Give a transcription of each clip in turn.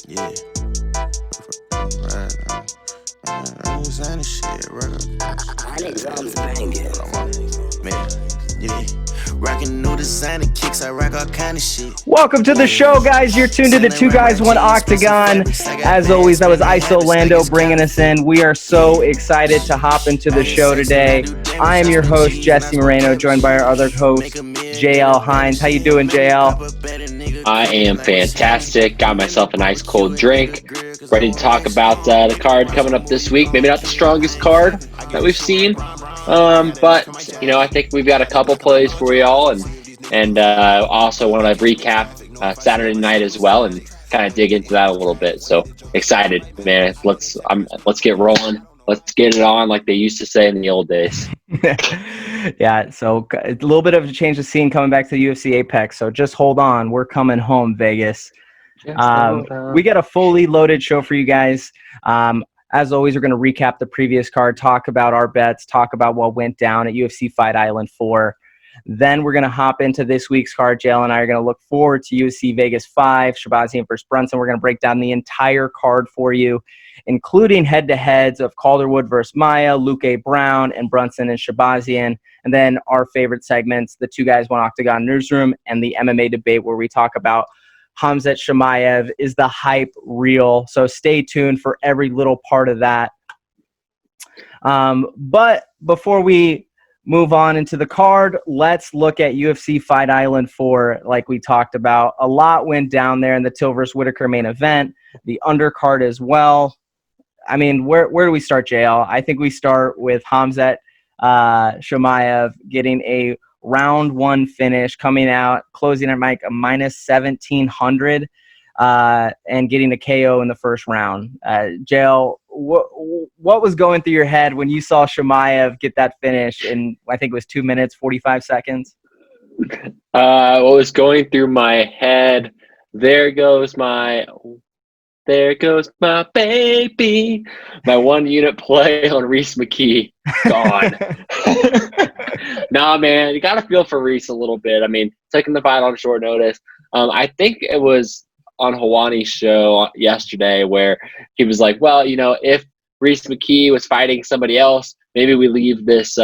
Yeah. Right. I ain't saying this shit, right? I need drums banging. Man, yeah. Rockin' new designer kicks, I rock all kind of shit. Welcome to the show, guys. You're tuned to the Two Guys One Octagon. As always, that was ISO Lando bringing us in. We are so excited to hop into the show today. I am your host, Jesse Moreno, joined by our other host, JL Hines. How you doing, JL? I am fantastic. Got myself a nice cold drink. Ready to talk about the card coming up this week. Maybe not the strongest card that we've seen, but I think we've got a couple plays for y'all, and also want to recap Saturday night as well, and kind of dig into that a little bit. So excited, man! Let's get rolling. Let's get it on, like they used to say in the old days. Yeah, so a little bit of a change of scene coming back to the UFC Apex. So just hold on, we're coming home, Vegas. We got a fully loaded show for you guys. As always, we're going to recap the previous card, talk about our bets, talk about what went down at UFC Fight Island 4. Then we're going to hop into this week's card. JL and I are going to look forward to UFC Vegas 5, Shahbazyan versus Brunson. We're going to break down the entire card for you, including head-to-heads of Calderwood versus Maia, Luke A. Brown, and Brunson and Shahbazyan. And then our favorite segments, the Two Guys One Octagon Newsroom, and the MMA debate where we talk about Khamzat Chimaev. Is the hype real? So stay tuned for every little part of that. But before we move on into the card, let's look at UFC Fight Island 4 like we talked about. A lot went down there in the Till versus Whitaker main event, the undercard as well. I mean, where do we start, JL? I think we start with Khamzat Chimaev getting a round 1 finish, coming out, closing at a minus 1,700, and getting a KO in the first round. JL, what was going through your head when you saw Chimaev get that finish in, I think it was 2 minutes, 45 seconds? What was going through my head, there goes my baby. My 1 unit play on Reese McKee. Gone. Nah, man, you got to feel for Reese a little bit. I mean, taking the fight on short notice. I think it was on Hawani's show yesterday where he was like, well, if Reese McKee was fighting somebody else, maybe we leave this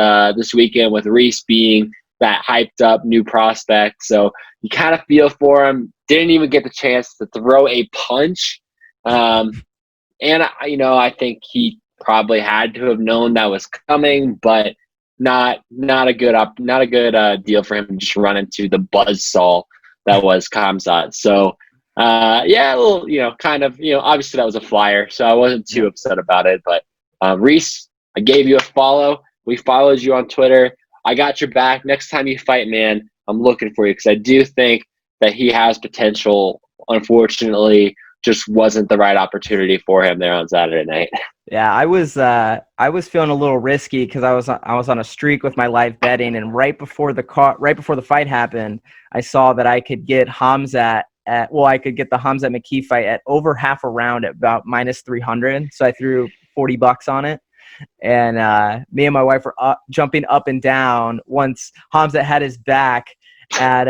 weekend with Reese being that hyped up new prospect. So you kind of feel for him. Didn't even get the chance to throw a punch. And I think he probably had to have known that was coming, but not a good deal for him to just run into the buzzsaw that was Khamzat. So yeah, a little, obviously that was a flyer, so I wasn't too upset about it. But Reese, I gave you a follow. We followed you on Twitter. I got your back. Next time you fight, man, I'm looking for you because I do think that he has potential. Unfortunately, just wasn't the right opportunity for him there on Saturday night. Yeah, I was feeling a little risky because I was on a streak with my live betting, and right before the fight happened, I saw that I could get Khamzat I could get the Khamzat McKee fight at over half a round at about minus 300. So I threw $40 on it, and me and my wife were jumping up and down once Khamzat had his back. At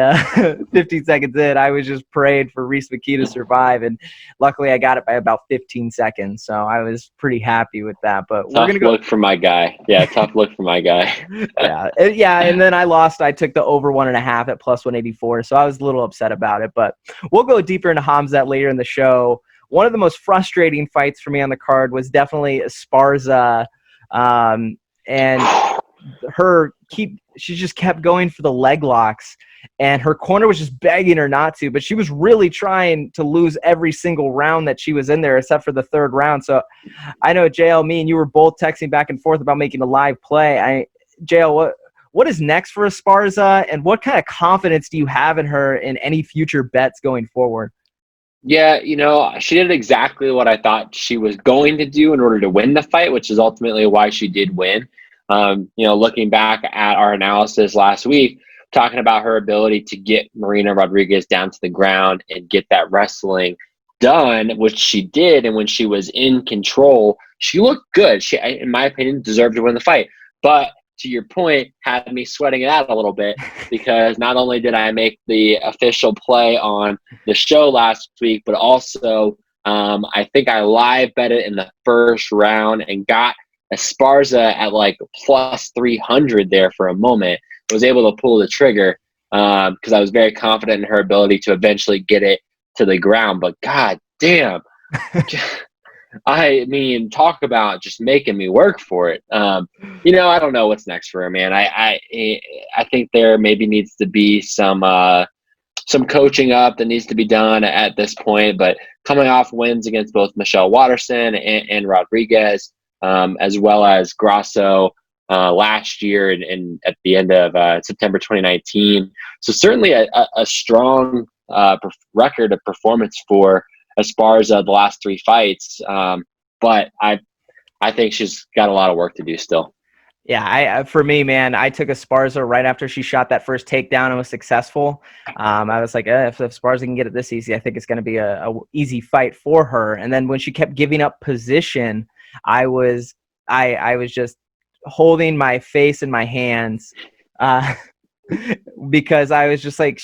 15 seconds in, I was just praying for Reese McKee to survive, and luckily I got it by about 15 seconds, so I was pretty happy with that. But we're gonna look for my guy. Yeah, tough look for my guy. yeah, and then I lost. I took the over 1.5 at plus 184, so I was a little upset about it. But we'll go deeper into Khamzat later in the show. One of the most frustrating fights for me on the card was definitely Esparza, and she just kept going for the leg locks, and her corner was just begging her not to, but she was really trying to lose every single round that she was in there except for the third round. So I know, JL, me and you were both texting back and forth about making a live play. JL, what is next for Esparza, and what kind of confidence do you have in her in any future bets going forward? Yeah, she did exactly what I thought she was going to do in order to win the fight, which is ultimately why she did win. Looking back at our analysis last week, talking about her ability to get Marina Rodriguez down to the ground and get that wrestling done, which she did. And when she was in control, she looked good. She, in my opinion, deserved to win the fight. But to your point, had me sweating it out a little bit because not only did I make the official play on the show last week, but also I think I live bet it in the first round and got Esparza at like plus 300 there for a moment. I was able to pull the trigger because I was very confident in her ability to eventually get it to the ground. But god damn, I mean, talk about just making me work for it. You know, I don't know what's next for her, man. I think there maybe needs to be some coaching up that needs to be done at this point. But coming off wins against both Michelle Watterson and Rodriguez, as well as Grasso last year and at the end of September 2019, so certainly a strong record of performance for Esparza the last 3 fights, but I think she's got a lot of work to do still. Yeah, for me, man, I took Esparza right after she shot that first takedown and was successful. I was like, if Esparza can get it this easy, I think it's going to be a easy fight for her. And then when she kept giving up position, I was just holding my face in my hands because I was just like,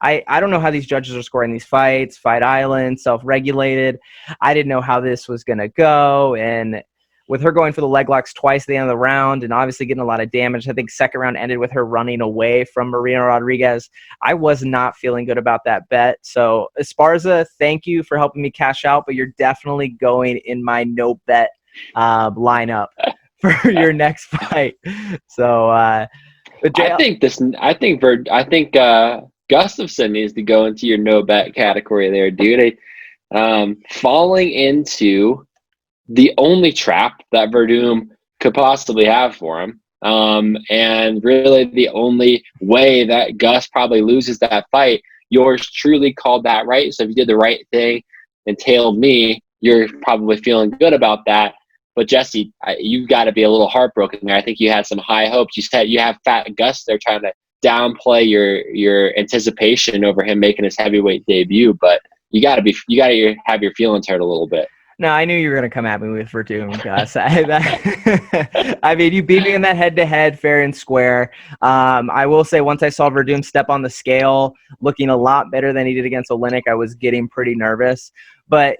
I don't know how these judges are scoring these fights, Fight Island, self-regulated. I didn't know how this was going to go. And with her going for the leg locks twice at the end of the round and obviously getting a lot of damage, I think second round ended with her running away from Marina Rodriguez. I was not feeling good about that bet. So Esparza, thank you for helping me cash out, but you're definitely going in my no bet lineup for your next fight. So I think Gustafsson needs to go into your no bet category there, dude. Falling into the only trap that Verdum could possibly have for him, and really the only way that Gus probably loses that fight. Yours truly called that right. So if you did the right thing and tailed me, you're probably feeling good about that. But Jesse, you've got to be a little heartbroken there. I think you had some high hopes. You said you have Fat Gus there trying to downplay your anticipation over him making his heavyweight debut, but you got to have your feelings hurt a little bit. No, I knew you were going to come at me with Verdum, Gus. I mean, you beat me in that head-to-head, fair and square. I will say once I saw Verdum step on the scale, looking a lot better than he did against Oleinik, I was getting pretty nervous. But,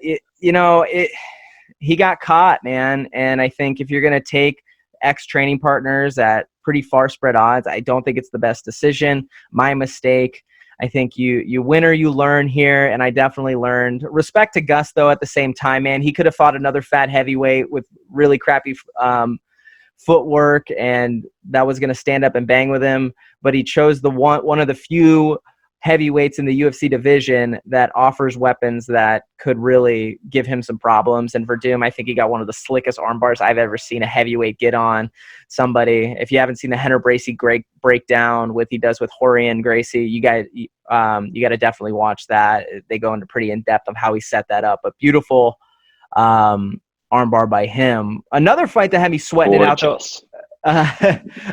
he got caught, man. And I think if you're going to take ex-training partners at pretty far spread odds, I don't think it's the best decision. My mistake. I think you win or you learn here, and I definitely learned. Respect to Gus, though, at the same time, man. He could have fought another fat heavyweight with really crappy footwork, and that was going to stand up and bang with him. But he chose the one of the few heavyweights in the UFC division that offers weapons that could really give him some problems. And Verdum, I think he got one of the slickest arm bars I've ever seen a heavyweight get on somebody. If you haven't seen the Henner Gracie breakdown with he does with Horian Gracie, you got to definitely watch that. They go into pretty in depth of how he set that up. But beautiful arm bar by him. Another fight that had me sweating it out, though.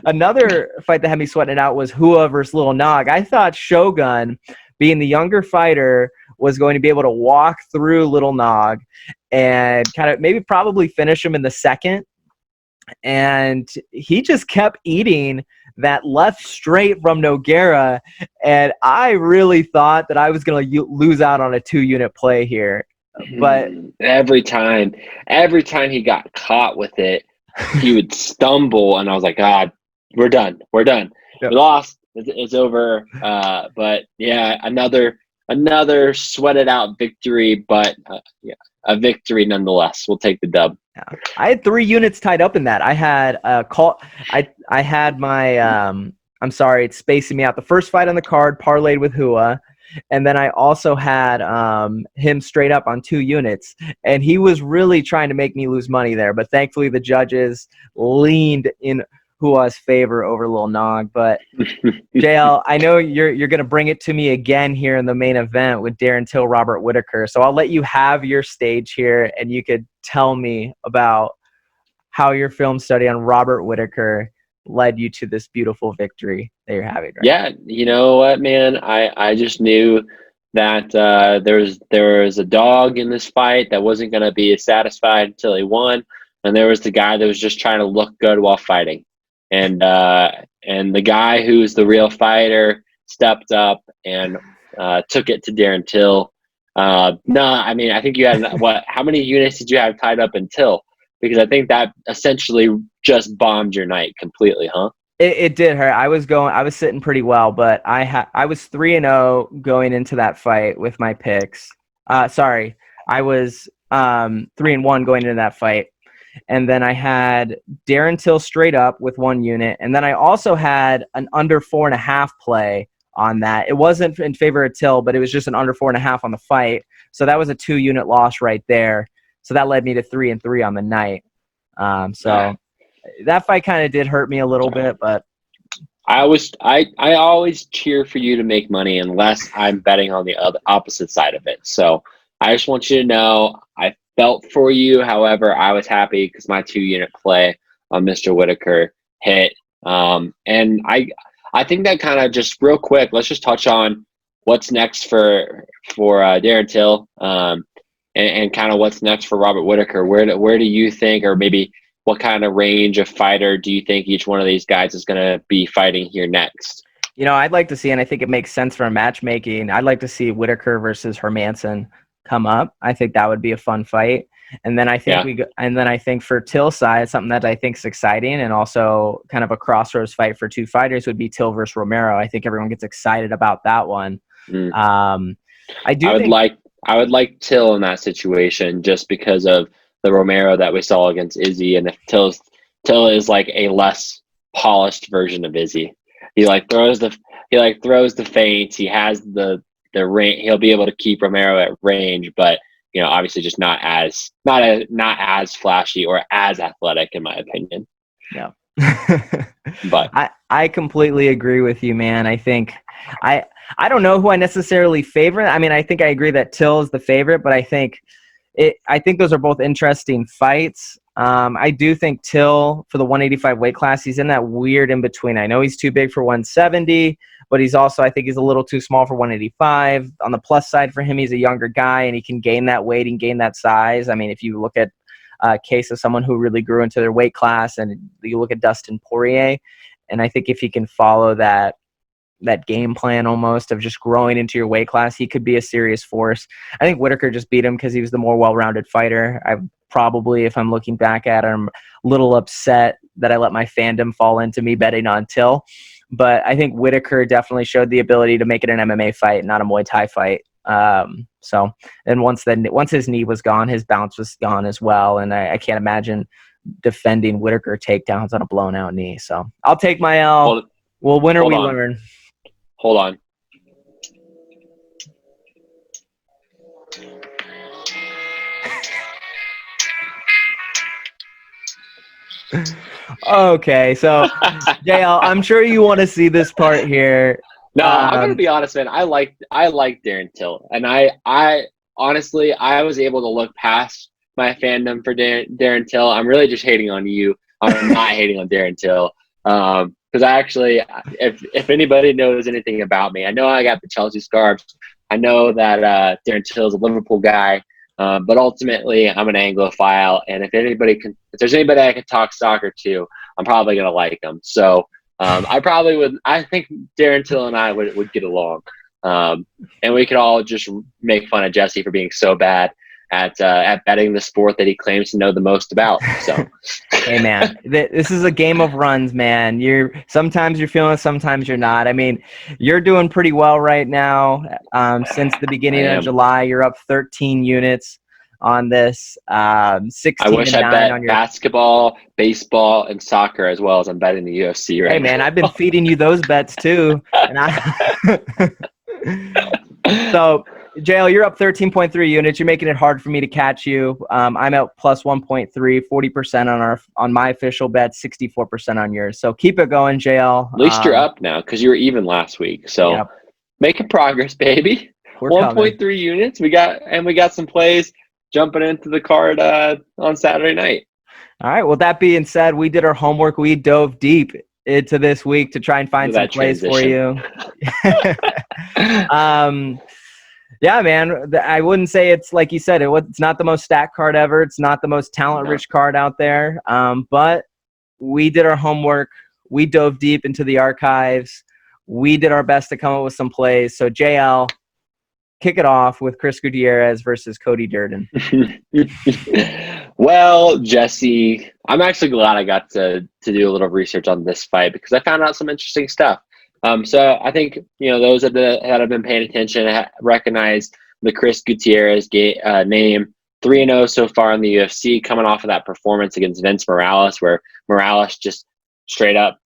Another fight that had me sweating it out was Hua versus Lil Nog. I thought Shogun, being the younger fighter, was going to be able to walk through Lil Nog and kind of maybe probably finish him in the second. And he just kept eating that left straight from Nogueira. And I really thought that I was going to lose out on a 2-unit play here. But every time he got caught with it, he would stumble, and I was like, God, we're done. Yep. We lost. It's over. But yeah, another sweated out victory, but a victory nonetheless. We'll take the dub. Yeah. I had 3 units tied up in that. I had I had my I'm sorry, it's spacing me out. The first fight on the card parlayed with Hua. And then I also had him straight up on 2 units. And he was really trying to make me lose money there. But thankfully, the judges leaned in Hua's favor over Lil Nog. But, JL, I know you're going to bring it to me again here in the main event with Darren Till, Robert Whitaker. So I'll let you have your stage here, and you could tell me about how your film study on Robert Whitaker led you to this beautiful victory that you're having right now. You know what, man? I just knew that there was a dog in this fight that wasn't going to be satisfied until he won, and there was the guy that was just trying to look good while fighting. and the guy who's the real fighter stepped up and took it to Darren Till. No, I mean, I think you had how many units did you have tied up in Till? Because I think that essentially just bombed your night completely, huh? It did hurt. I was sitting pretty well, but I was 3-0 going into that fight with my picks. Sorry, I was 3-1 going into that fight. And then I had Darren Till straight up with 1 unit. And then I also had an under 4.5 play on that. It wasn't in favor of Till, but it was just an under 4.5 on the fight. So that was a 2-unit loss right there. So that led me to 3-3 on the night. That fight kind of did hurt me a little bit, but I always cheer for you to make money unless I'm betting on the opposite side of it. So I just want you to know I felt for you. However, I was happy because my 2-unit play on Mr. Whitaker hit. And I think that kind of just real quick, let's just touch on what's next for Darren Till, and kind of what's next for Robert Whitaker. Where do you think, or maybe what kind of range of fighter do you think each one of these guys is going to be fighting here next? I'd like to see, and I think it makes sense for matchmaking, I'd like to see Whitaker versus Hermanson come up. I think that would be a fun fight. And then I think for Till's side, something that I think is exciting and also kind of a crossroads fight for 2 fighters would be Till versus Romero. I think everyone gets excited about that one. I would like Till in that situation just because of the Romero that we saw against Izzy, and if Till is like a less polished version of Izzy. He throws the feints. He has the range. He'll be able to keep Romero at range, but obviously just not as flashy or as athletic in my opinion. Yeah. But I completely agree with you, man. I think I don't know who I necessarily favor. I mean, I think I agree that Till is the favorite, but I think those are both interesting fights. I do think Till for the 185 weight class, he's in that weird in between. I know he's too big for 170, but he's also, I think he's a little too small for 185. On the plus side for him, he's a younger guy and he can gain that weight and gain that size. I mean, if you look at a case of someone who really grew into their weight class and you look at Dustin Poirier, and I think if he can follow that game plan almost of just growing into your weight class, he could be a serious force. I think Whitaker just beat him because he was the more well-rounded fighter. I probably, if I'm looking back at him, a little upset that I let my fandom fall into me betting on Till. But I think Whitaker definitely showed the ability to make it an MMA fight, not a Muay Thai fight. And once his knee was gone, his bounce was gone as well. And I can't imagine defending Whitaker takedowns on a blown out knee. So I'll take my L. We'll win or we learn. Hold on. Okay, so JL, I'm sure you want to see this part here. No, I'm gonna be honest, man. I like Darren Till, and I honestly was able to look past my fandom for Darren Till. I'm really just hating on you. I'm not hating on Darren Till. Because I actually, if anybody knows anything about me, I know I got the Chelsea scarves. I know that Darren Till is a Liverpool guy, but ultimately I'm an Anglophile, and if there's anybody I can talk soccer to, I'm probably gonna like him. So I probably would. I think Darren Till and I would get along, and we could all just make fun of Jesse for being so bad at betting the sport that he claims to know the most about. So, hey man, this is a game of runs, man. Sometimes you're feeling it, sometimes you're not. I mean, you're doing pretty well right now. Since the beginning of July, you're up 13 units on this. 16 I wish and 9 I bet on your basketball, baseball, and soccer as well as I'm betting the UFC right now. Hey man, I've been feeding you those bets too. So, JL, you're up 13.3 units. You're making it hard for me to catch you. I'm at plus 1.3, 40% on my official bet, 64% on yours. So keep it going, JL. At least you're up now because you were even last week. So making progress, baby. 1.3 units. We got some plays jumping into the card on Saturday night. All right. Well, that being said, we did our homework. We dove deep into this week to try and find some plays for you. Yeah, man. I wouldn't say it's like you said. It's not the most stacked card ever. It's not the most talent-rich card out there. But we did our homework. We dove deep into the archives. We did our best to come up with some plays. So JL, kick it off with Chris Gutierrez versus Cody Durden. Well, Jesse, I'm actually glad I got to do a little research on this fight because I found out some interesting stuff. So I think, those that have been paying attention recognize the Chris Gutierrez name. 3-0 so far in the UFC, coming off of that performance against Vince Morales, where Morales just straight up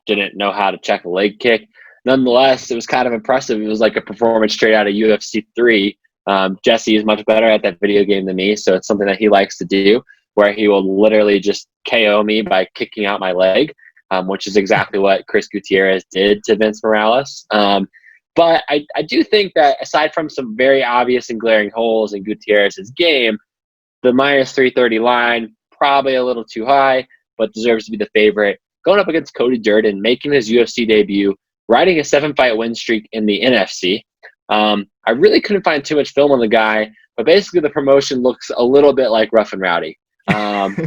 didn't know how to check a leg kick. Nonetheless, it was kind of impressive. It was like a performance straight out of UFC 3. Jesse is much better at that video game than me, so it's something that he likes to do, where he will literally just KO me by kicking out my leg, which is exactly what Chris Gutierrez did to Vince Morales. But I do think that aside from some very obvious and glaring holes in Gutierrez's game, the minus 330 line, probably a little too high, but deserves to be the favorite. Going up against Cody Durden, making his UFC debut, riding a 7-fight win streak in the NFC. I really couldn't find too much film on the guy, but basically the promotion looks a little bit like Rough and Rowdy.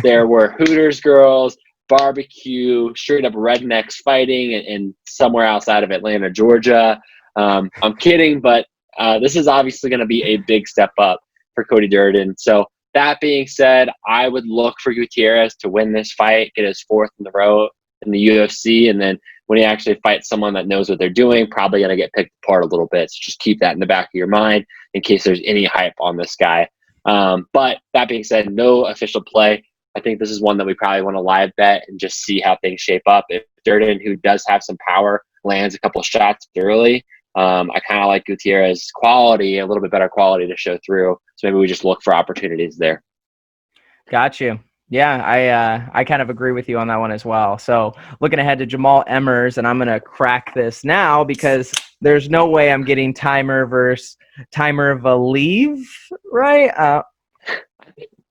There were Hooters girls, barbecue, straight up rednecks fighting in somewhere outside of Atlanta, Georgia. I'm kidding, but this is obviously going to be a big step up for Cody Durden. So that being said, I would look for Gutierrez to win this fight, get his 4th in a row in the UFC, and then when he actually fights someone that knows what they're doing, probably going to get picked apart a little bit. So just keep that in the back of your mind in case there's any hype on this guy. But that being said, no official play. I think this is one that we probably want to live bet and just see how things shape up. If Durden, who does have some power, lands a couple shots early, I kind of like Gutierrez's quality, a little bit better quality to show through. So maybe we just look for opportunities there. Got you. Yeah, I kind of agree with you on that one as well. So looking ahead to Jamal Emmers, and I'm going to crack this now because there's no way I'm getting Timer versus Timer Valieve, right?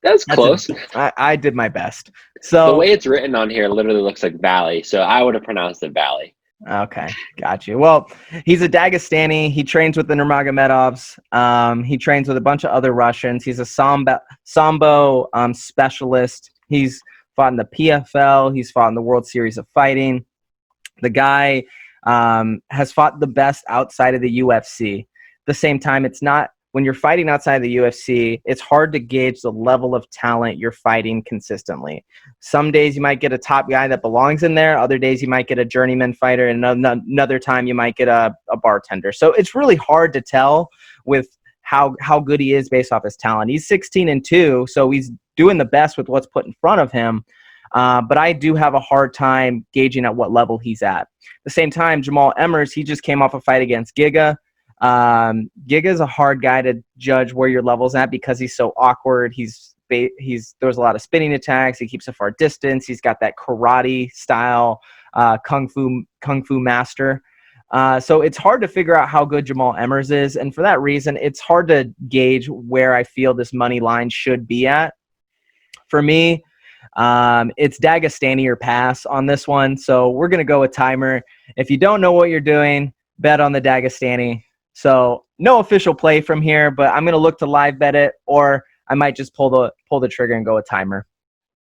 That's close. I did my best. So the way it's written on here literally looks like Valley, so I would have pronounced it Valley. Okay, got you. Well, he's a Dagestani. He trains with the Nurmagomedovs. He trains with a bunch of other Russians. He's a Sambo specialist. He's fought in the PFL. He's fought in the World Series of Fighting. The guy has fought the best outside of the UFC. At the same time, it's not when you're fighting outside the UFC, it's hard to gauge the level of talent you're fighting consistently. Some days you might get a top guy that belongs in there. Other days you might get a journeyman fighter, and another time you might get a bartender. So it's really hard to tell with how good he is based off his talent. He's 16-2, so he's doing the best with what's put in front of him. But I do have a hard time gauging at what level he's at. At the same time, Jamal Emmers, he just came off a fight against Giga. Giga's a hard guy to judge where your level's at because he's so awkward. He's there's a lot of spinning attacks. He keeps a far distance. He's got that karate style kung fu master. So it's hard to figure out how good Jamal Emmers is, and for that reason, it's hard to gauge where I feel this money line should be at. For me, it's Dagestani or pass on this one. So we're gonna go with Timer. If you don't know what you're doing, bet on the Dagestani. So no official play from here, but I'm going to look to live bet it, or I might just pull the trigger and go with Timer.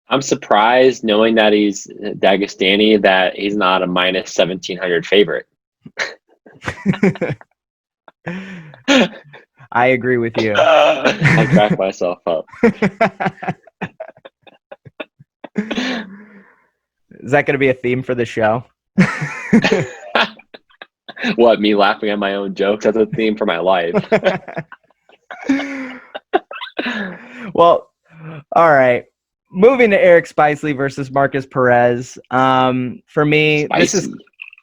I'm surprised, knowing that he's Dagestani, that he's not a minus 1,700 favorite. I agree with you. I cracked myself up. Is that going to be a theme for the show? What, me laughing at my own jokes? That's a theme for my life. Well, all right. Moving to Eric Spicely versus Marcus Perez. For me,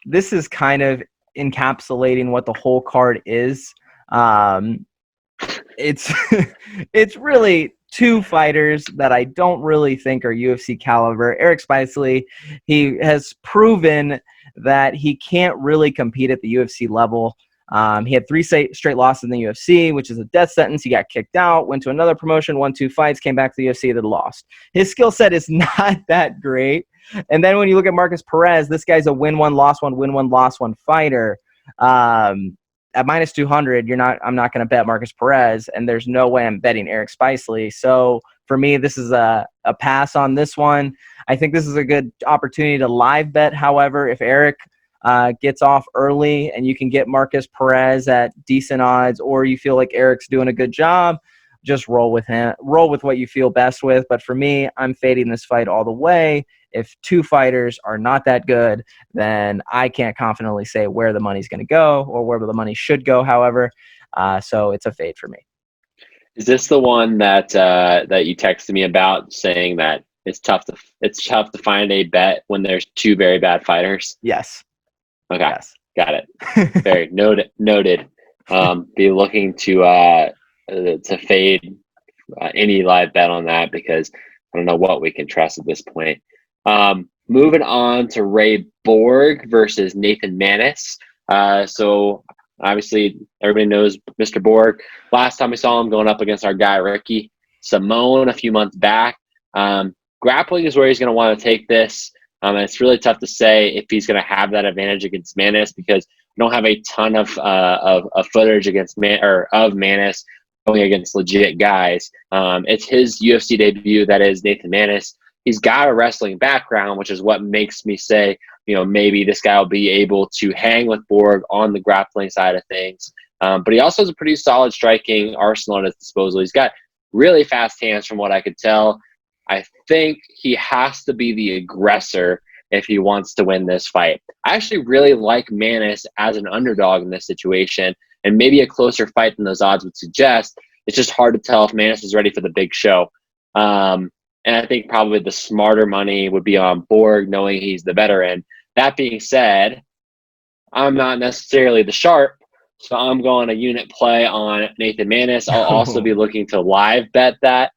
this is kind of encapsulating what the whole card is. It's really two fighters that I don't really think are UFC caliber. Eric Spicely, he has proven that he can't really compete at the UFC level. He had 3 straight losses in the UFC, which is a death sentence. He got kicked out, went to another promotion, won 2 fights, came back to the UFC, then lost. His skill set is not that great. And then when you look at Marcus Perez, this guy's a win one, loss one, win one, loss one fighter. At minus 200, I'm not going to bet Marcus Perez, and there's no way I'm betting Eric Spicely. So for me, this is a pass on this one. I think this is a good opportunity to live bet. However, if Eric gets off early and you can get Marcus Perez at decent odds, or you feel like Eric's doing a good job, just roll with him. Roll with what you feel best with. But for me, I'm fading this fight all the way. If two fighters are not that good, then I can't confidently say where the money's going to go or where the money should go, however. So it's a fade for me. Is this the one that that you texted me about, saying that it's tough to find a bet when there's two very bad fighters? Yes. Okay. Yes. Got it. Very noted. Be looking to fade any live bet on that, because I don't know what we can trust at this point. Moving on to Ray Borg versus Nathan Manis. So obviously everybody knows Mr. Borg. Last time we saw him going up against our guy Ricky Simone a few months back. Grappling is where he's going to want to take this. And it's really tough to say if he's going to have that advantage against Manis, because we don't have a ton of footage against Manis going against legit guys. It's his UFC debut. That is Nathan Manis. He's got a wrestling background, which is what makes me say, maybe this guy will be able to hang with Borg on the grappling side of things. But he also has a pretty solid striking arsenal at his disposal. He's got really fast hands from what I could tell. I think he has to be the aggressor if he wants to win this fight. I actually really like Manis as an underdog in this situation, and maybe a closer fight than those odds would suggest. It's just hard to tell if Manis is ready for the big show. And I think probably the smarter money would be on Borg, knowing he's the veteran. That being said, I'm not necessarily the sharp, so I'm going a unit play on Nathan Manis. I'll also be looking to live bet that.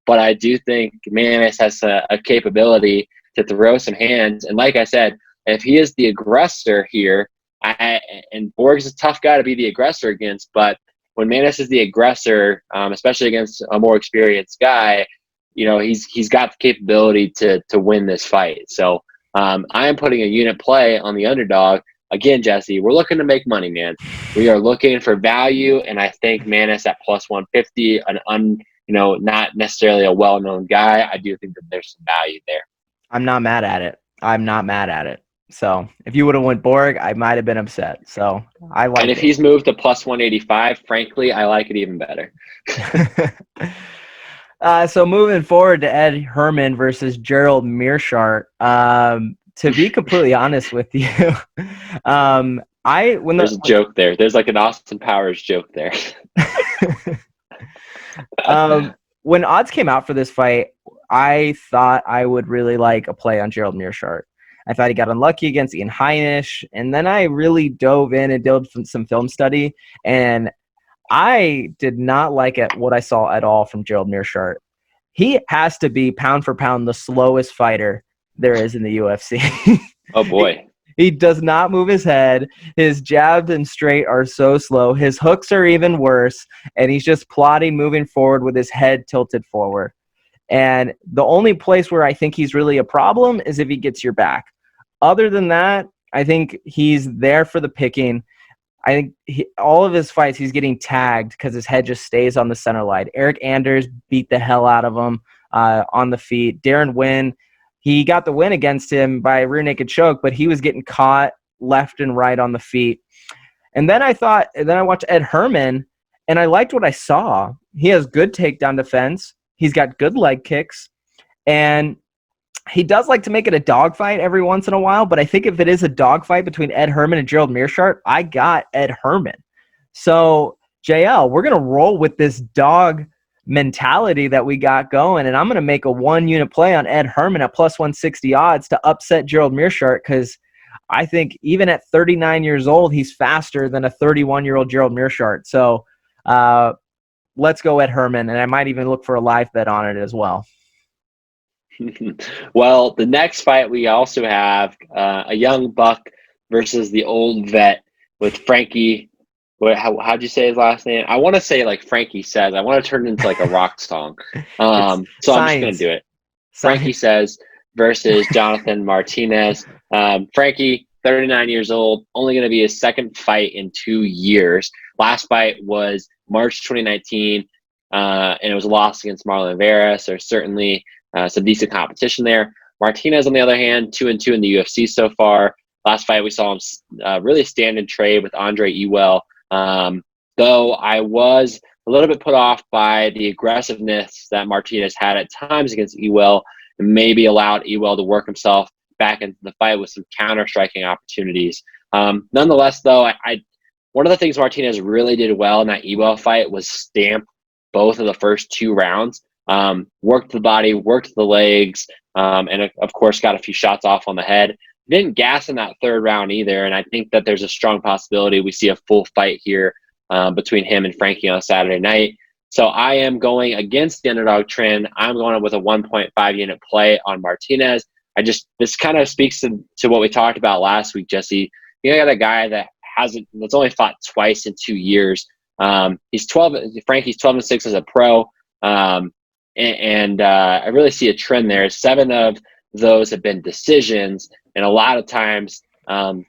But I do think Manis has a capability to throw some hands. And like I said, if he is the aggressor here, and Borg's a tough guy to be the aggressor against, but when Manis is the aggressor, especially against a more experienced guy, he's got the capability to win this fight. So I am putting a unit play on the underdog. Again, Jesse, we're looking to make money, man. We are looking for value, and I think Manis at plus 150, not necessarily a well-known guy. I do think that there's some value there. I'm not mad at it. So if you would have went Borg, I might have been upset. So I like it. And if he's moved to plus 185, frankly, I like it even better. So moving forward to Ed Herman versus Gerald Meerschaert. To be completely honest with you, there's a joke there. There's like an Austin Powers joke there. When odds came out for this fight, I thought I would really like a play on Gerald Meerschaert. I thought he got unlucky against Ian Heinisch, and then I really dove in and did some film study, and I did not like what I saw at all from Gerald Meerschaert. He has to be pound for pound the slowest fighter there is in the UFC. Oh boy. He does not move his head. His jabs and straight are so slow. His hooks are even worse, and he's just plodding, moving forward with his head tilted forward. And the only place where I think he's really a problem is if he gets your back. Other than that, I think he's there for the picking. I think all of his fights, he's getting tagged because his head just stays on the center line. Eric Anders beat the hell out of him on the feet. Darren Wynn, he got the win against him by a rear naked choke, but he was getting caught left and right on the feet. And then I watched Ed Herman, and I liked what I saw. He has good takedown defense. He's got good leg kicks, and he does like to make it a dogfight every once in a while, but I think if it is a dogfight between Ed Herman and Gerald Meerschaert, I got Ed Herman. So, JL, we're going to roll with this dog mentality that we got going, and I'm going to make a one-unit play on Ed Herman at plus 160 odds to upset Gerald Meerschaert, because I think even at 39 years old, he's faster than a 31-year-old Gerald Meerschaert. So let's go Ed Herman, and I might even look for a live bet on it as well. Well, the next fight we also have a young buck versus the old vet with Frankie. How'd you say his last name? I want to say like Frankie Says. I want to turn it into like a rock song. So I'm just going to do it. Frankie Says versus Jonathan Martinez. Frankie, 39 years old, only going to be his second fight in 2 years. Last fight was March 2019. and it was a loss against Marlon Vera. So certainly some decent competition there. Martinez, on the other hand, 2-2 in the UFC so far. Last fight we saw him really stand and trade with Andre Ewell. Though I was a little bit put off by the aggressiveness that Martinez had at times against Ewell, and maybe allowed Ewell to work himself back into the fight with some counter-striking opportunities. Nonetheless, though, one of the things Martinez really did well in that Ewell fight was stamp both of the first 2 rounds. Worked the body, worked the legs, and of course got a few shots off on the head. Didn't gas in that 3rd round either, and I think that there's a strong possibility we see a full fight here between him and Frankie on Saturday night. So I am going against the underdog trend. I'm going with a 1.5 unit play on Martinez. This kind of speaks to what we talked about last week, Jesse. You got a guy that's only fought twice in 2 years. Frankie's 12-6 as a pro. And I really see a trend there. 7 of those have been decisions, and a lot of times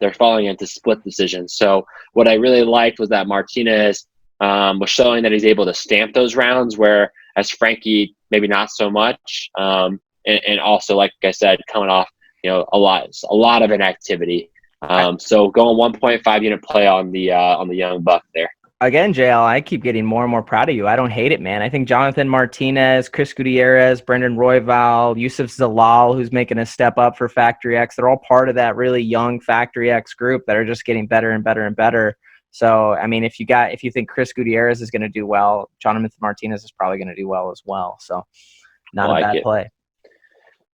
they're falling into split decisions. So what I really liked was that Martinez was showing that he's able to stamp those rounds, whereas Frankie maybe not so much. And also, like I said, coming off a lot of inactivity. So going 1.5 unit play on the young buck there. Again, JL, I keep getting more and more proud of you. I don't hate it, man. I think Jonathan Martinez, Chris Gutierrez, Brendan Royval, Yusuf Zalal, who's making a step up for Factory X, they're all part of that really young Factory X group that are just getting better and better and better. So, I mean, if you think Chris Gutierrez is going to do well, Jonathan Martinez is probably going to do well as well. So, not a bad play.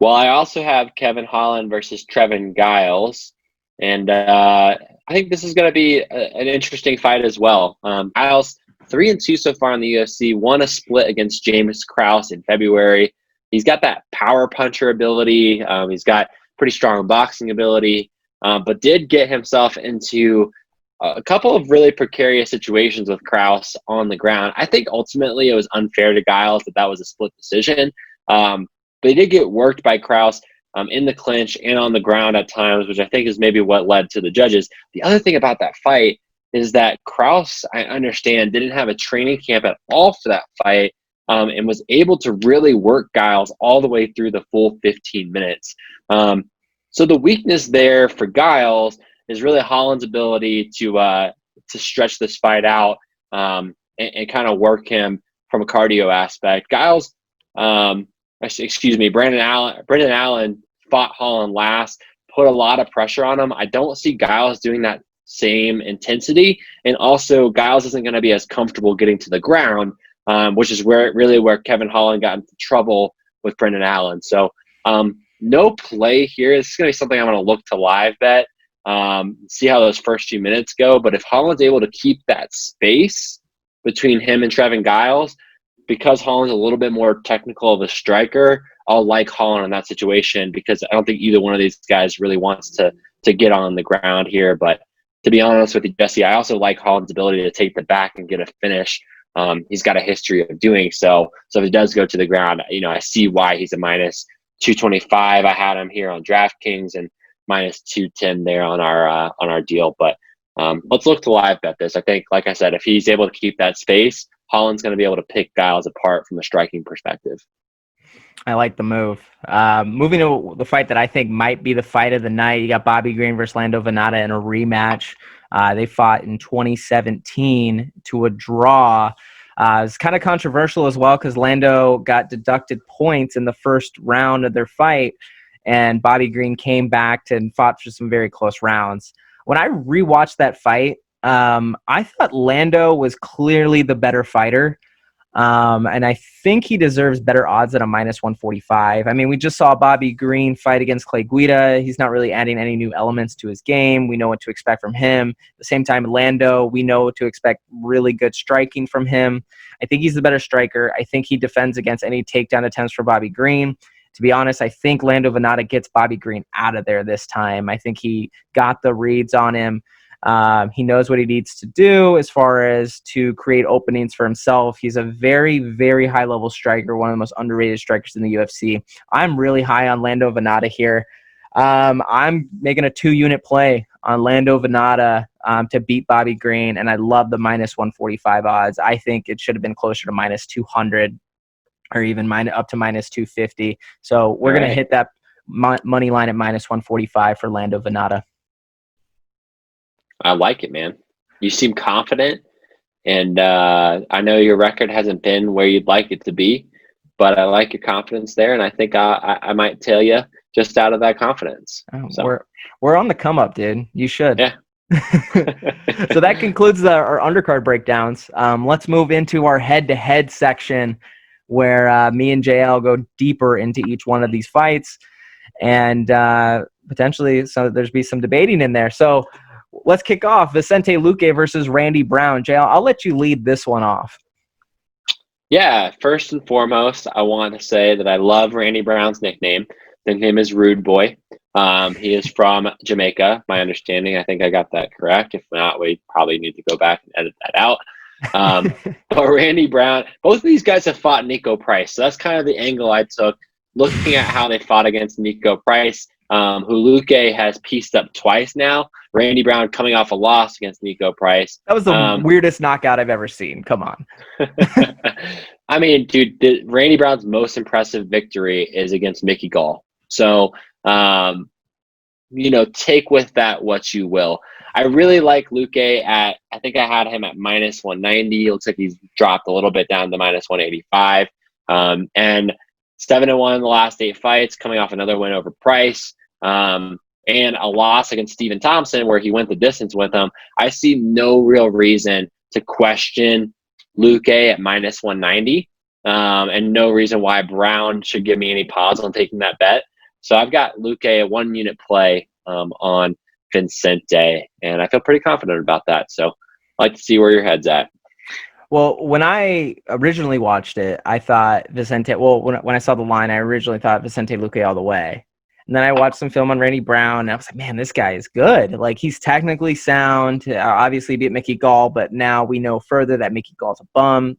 Well, I also have Kevin Holland versus Trevin Giles. And I think this is going to be an interesting fight as well. Giles, 3-2 so far in the UFC, won a split against James Krause in February. He's got that power puncher ability. He's got pretty strong boxing ability, but did get himself into a couple of really precarious situations with Krause on the ground. I think ultimately it was unfair to Giles that was a split decision. But he did get worked by Krause in the clinch and on the ground at times, which I think is maybe what led to the judges. The other thing about that fight is that Krause, I understand, didn't have a training camp at all for that fight, and was able to really work Giles all the way through the full 15 minutes. So the weakness there for Giles is really Holland's ability to stretch this fight out and kind of work him from a cardio aspect. Giles, Brendan Allen fought Holland last, put a lot of pressure on him. I don't see Giles doing that same intensity, and also Giles isn't going to be as comfortable getting to the ground, which is where Kevin Holland got into trouble with Brendan Allen. So no play here. This is going to be something I'm going to look to live bet, see how those first few minutes go. But if Holland's able to keep that space between him and Trevin Giles, because Holland's a little bit more technical of a striker, I'll like Holland in that situation, because I don't think either one of these guys really wants to get on the ground here. But to be honest with you, Jesse, I also like Holland's ability to take the back and get a finish. He's got a history of doing so. So if he does go to the ground, I see why he's a minus 225. I had him here on DraftKings and minus 210 there on our deal. But let's look to live bet this. I think, like I said, if he's able to keep that space, Holland's going to be able to pick Giles apart from a striking perspective. I like the move. Moving to the fight that I think might be the fight of the night, you got Bobby Green versus Lando Venata in a rematch. They fought in 2017 to a draw. It's kind of controversial as well because Lando got deducted points in the first round of their fight, and Bobby Green came back and fought for some very close rounds. When I rewatched that fight, I thought Lando was clearly the better fighter. And I think he deserves better odds at a minus 145. I mean, we just saw Bobby Green fight against Clay Guida. He's not really adding any new elements to his game. We know what to expect from him. At the same time, Lando, we know what to expect really good striking from him. I think he's the better striker. I think he defends against any takedown attempts for Bobby Green. To be honest, I think Lando Venata gets Bobby Green out of there this time. I think he got the reads on him. He knows what he needs to do as far as to create openings for himself. He's a very, very high-level striker, one of the most underrated strikers in the UFC. I'm really high on Lando Venata here. I'm making a 2-unit play on Lando Venata to beat Bobby Green, and I love the minus 145 odds. I think it should have been closer to minus 200 or even up to minus 250. So we're going to hit that money line at minus 145 for Lando Venata. I like it, man. You seem confident, and I know your record hasn't been where you'd like it to be, but I like your confidence there, and I think I might tell you just out of that confidence. So. We're on the come up, dude. You should. Yeah. So that concludes our undercard breakdowns. Let's move into our head-to-head section where me and JL go deeper into each one of these fights, and potentially there's be some debating in there. So let's kick off Vicente Luque versus Randy Brown. JL, I'll let you lead this one off. Yeah, first and foremost, I want to say that I love Randy Brown's nickname. His name is Rude Boy. He is from Jamaica, my understanding. I think I got that correct. If not, we probably need to go back and edit that out. But Randy Brown, both of these guys have fought Nico Price. So that's kind of the angle I took, looking at how they fought against Nico Price, who Luque has pieced up twice now. Randy Brown coming off a loss against Nico Price. That was the weirdest knockout I've ever seen. Come on. I mean, dude, Randy Brown's most impressive victory is against Mickey Gall. So, take with that what you will. I really like Luque I think I had him at minus 190. It looks like he's dropped a little bit down to minus 185. And 7-1 in the last 8 fights, coming off another win over Price. And a loss against Stephen Thompson where he went the distance with him. I see no real reason to question Luque at minus 190, and no reason why Brown should give me any pause on taking that bet. So I've got Luque a 1-unit play on Vicente, and I feel pretty confident about that. So I'd like to see where your head's at. Well, when I originally watched it, I thought Vicente – when I saw the line, I originally thought Vicente Luque all the way. And then I watched some film on Randy Brown, and I was like, man, this guy is good. Like, he's technically sound. Obviously beat Mickey Gall, but now we know further that Mickey Gall's a bum.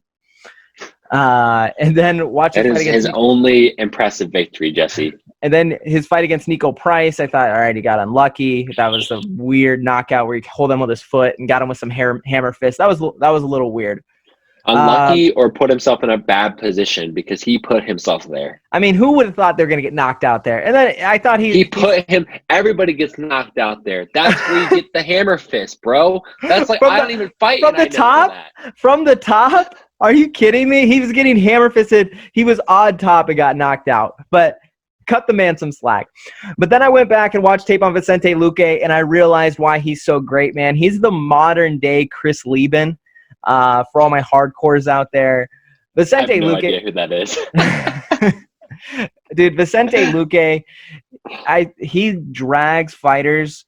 And then watching his only impressive victory, Jesse. And then his fight against Nico Price, I thought, all right, he got unlucky. That was a weird knockout where he hold him with his foot and got him with some hammer fist. That was a little weird. Unlucky or put himself in a bad position because he put himself there. I mean, who would have thought they're going to get knocked out there? And then I thought he put him. Everybody gets knocked out there. That's where you get the hammer fist, bro. That's like I don't even fight from the top. From the top? Are you kidding me? He was getting hammer fisted. He was odd top and got knocked out. But cut the man some slack. But then I went back and watched tape on Vicente Luque, and I realized why he's so great, man. He's the modern day Chris Lieben. For all my hardcores out there, Vicente Luque. I have no idea who that is. Dude, Vicente Luque, he drags fighters.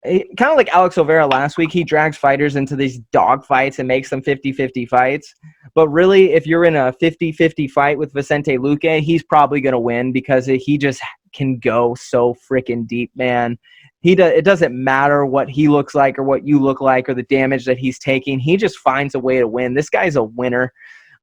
Kind of like Alex Oliveira last week, he drags fighters into these dog fights and makes them 50-50 fights. But really, if you're in a 50-50 fight with Vicente Luque, he's probably going to win because he just can go so freaking deep, man. It doesn't matter what he looks like or what you look like or the damage that he's taking. He just finds a way to win. This guy's a winner.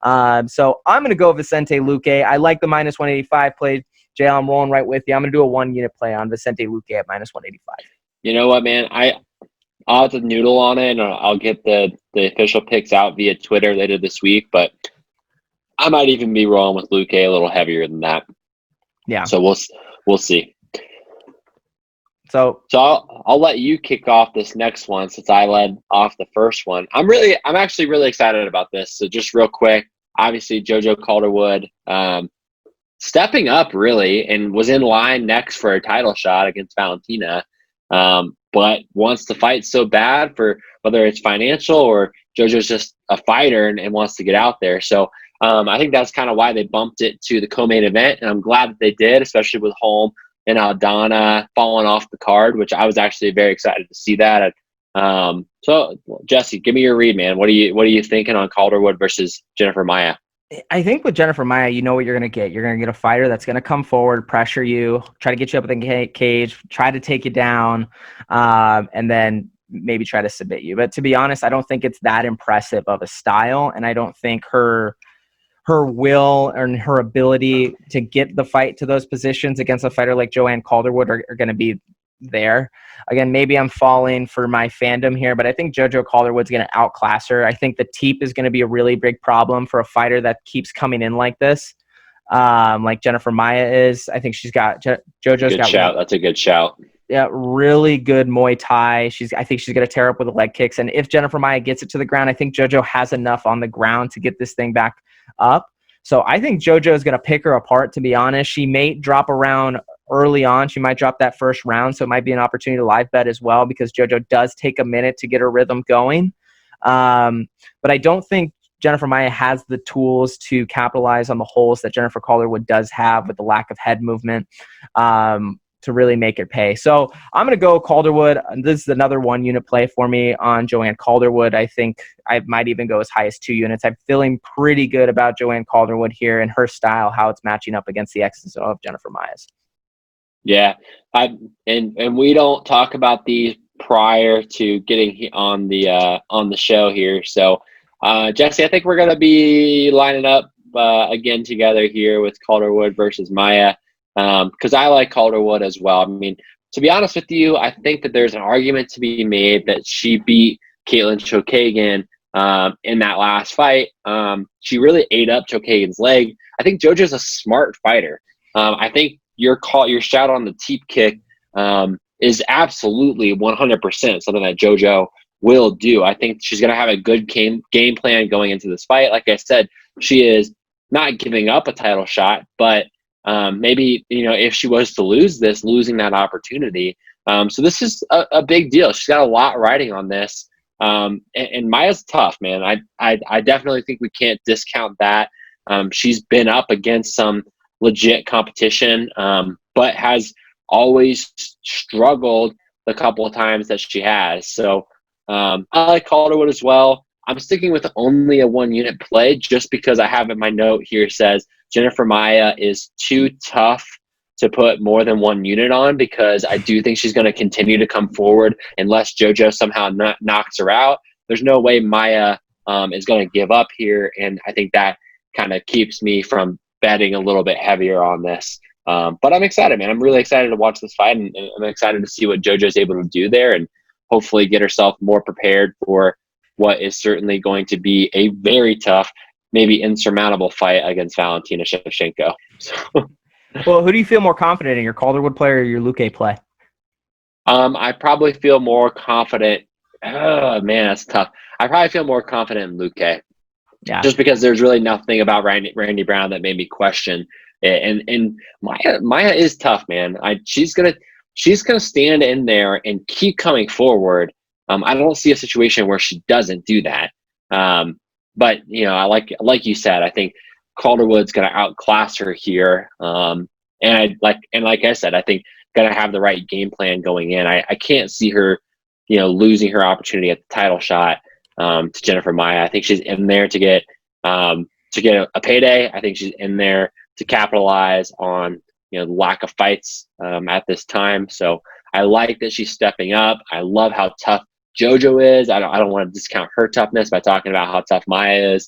So I'm going to go Vicente Luque. I like the minus 185 play. Jay, I'm rolling right with you. I'm going to do a 1-unit play on Vicente Luque at minus 185. You know what, man? I'll have to noodle on it, and I'll get the official picks out via Twitter later this week. But I might even be rolling with Luque a little heavier than that. Yeah. So we'll see. So I'll let you kick off this next one since I led off the first one. I'm actually really excited about this. So just real quick, obviously JoJo Calderwood stepping up really and was in line next for a title shot against Valentina, but wants to fight so bad for whether it's financial or JoJo's just a fighter and wants to get out there. So I think that's kind of why they bumped it to the co-main event, and I'm glad that they did, especially with Holm and Aldana falling off the card, which I was actually very excited to see that. So Jesse, give me your read, man. What are you thinking on Calderwood versus Jennifer Maia? I think with Jennifer Maia, you know what you're going to get. You're going to get a fighter that's going to come forward, pressure you, try to get you up in the cage, try to take you down, and then maybe try to submit you. But to be honest, I don't think it's that impressive of a style, and I don't think her her will and her ability to get the fight to those positions against a fighter like Joanne Calderwood are going to be there. Again, maybe I'm falling for my fandom here, but I think JoJo Calderwood's going to outclass her. I think the teep is going to be a really big problem for a fighter that keeps coming in like this, like Jennifer Maia is. I think she's got JoJo's got shout. That's a good shout. Yeah, really good Muay Thai. I think she's going to tear up with the leg kicks. And if Jennifer Maia gets it to the ground, I think JoJo has enough on the ground to get this thing back up. So I think JoJo is going to pick her apart, to be honest. She may drop around early on. She might drop that first round, so it might be an opportunity to live bet as well, because JoJo does take a minute to get her rhythm going. But I don't think Jennifer Maia has the tools to capitalize on the holes that Jennifer Calderwood does have with the lack of head movement to really make it pay. So I'm going to go Calderwood. This is another 1 unit play for me on Joanne Calderwood. I think I might even go as high as 2 units. I'm feeling pretty good about Joanne Calderwood here and her style, how it's matching up against the X's of Jennifer Maia's. Yeah, and we don't talk about these prior to getting on the show here. So, Jesse, I think we're gonna be lining up again together here with Calderwood versus Maia, because I like Calderwood as well. I mean, to be honest with you, I think that there's an argument to be made that she beat Caitlin Chokagian in that last fight. She really ate up Chokagian's leg. I think JoJo's a smart fighter. I think your shout on the teep kick is absolutely 100% something that JoJo will do. I think she's going to have a good game plan going into this fight. Like I said, she is not giving up a title shot, but maybe, if she was to losing that opportunity. So this is a big deal. She's got a lot riding on this. And Maia's tough, man. I definitely think we can't discount that. She's been up against some legit competition, but has always struggled the couple of times that she has. So I like Calderwood as well. I'm sticking with only a 1 unit play just because I have in my note here says Jennifer Maia is too tough to put more than 1 unit on, because I do think she's going to continue to come forward unless JoJo somehow knocks her out. There's no way Maia is going to give up here, and I think that kind of keeps me from betting a little bit heavier on this. But I'm excited, man. I'm really excited to watch this fight, and I'm excited to see what JoJo's able to do there and hopefully get herself more prepared for what is certainly going to be a very tough, maybe insurmountable fight against Valentina Shevchenko. So. Well, who do you feel more confident in, your Calderwood play or your Luque play? I probably feel more confident. Oh, man, that's tough. I probably feel more confident in Luque. Yeah. Just because there's really nothing about Randy Brown that made me question it. And Maia is tough, man. She's gonna stand in there and keep coming forward. I don't see a situation where she doesn't do that. But I like you said, I think Calderwood's gonna outclass her here. And like I said, I think gonna have the right game plan going in. I can't see her, losing her opportunity at the title shot to Jennifer Maia. I think she's in there to get a payday. I think she's in there to capitalize on the lack of fights at this time. So I like that she's stepping up. I love how tough JoJo is. I don't want to discount her toughness by talking about how tough Maia is.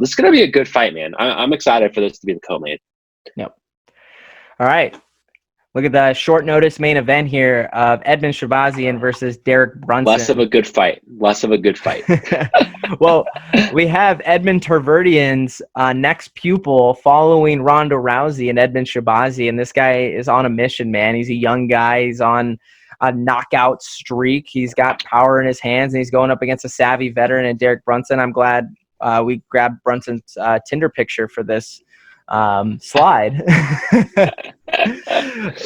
This is going to be a good fight, man. I'm excited for this to be the co-main. Yep. All right. Look at the short notice main event here of Edmund Shahbazyan versus Derek Brunson. Less of a good fight. Well, we have Edmund Tarverdian's next pupil following Ronda Rousey and Edmund Shahbazyan. This guy is on a mission, man. He's a young guy. He's on a knockout streak. He's got power in his hands, and he's going up against a savvy veteran in Derek Brunson. I'm glad we grabbed Brunson's Tinder picture for this slide.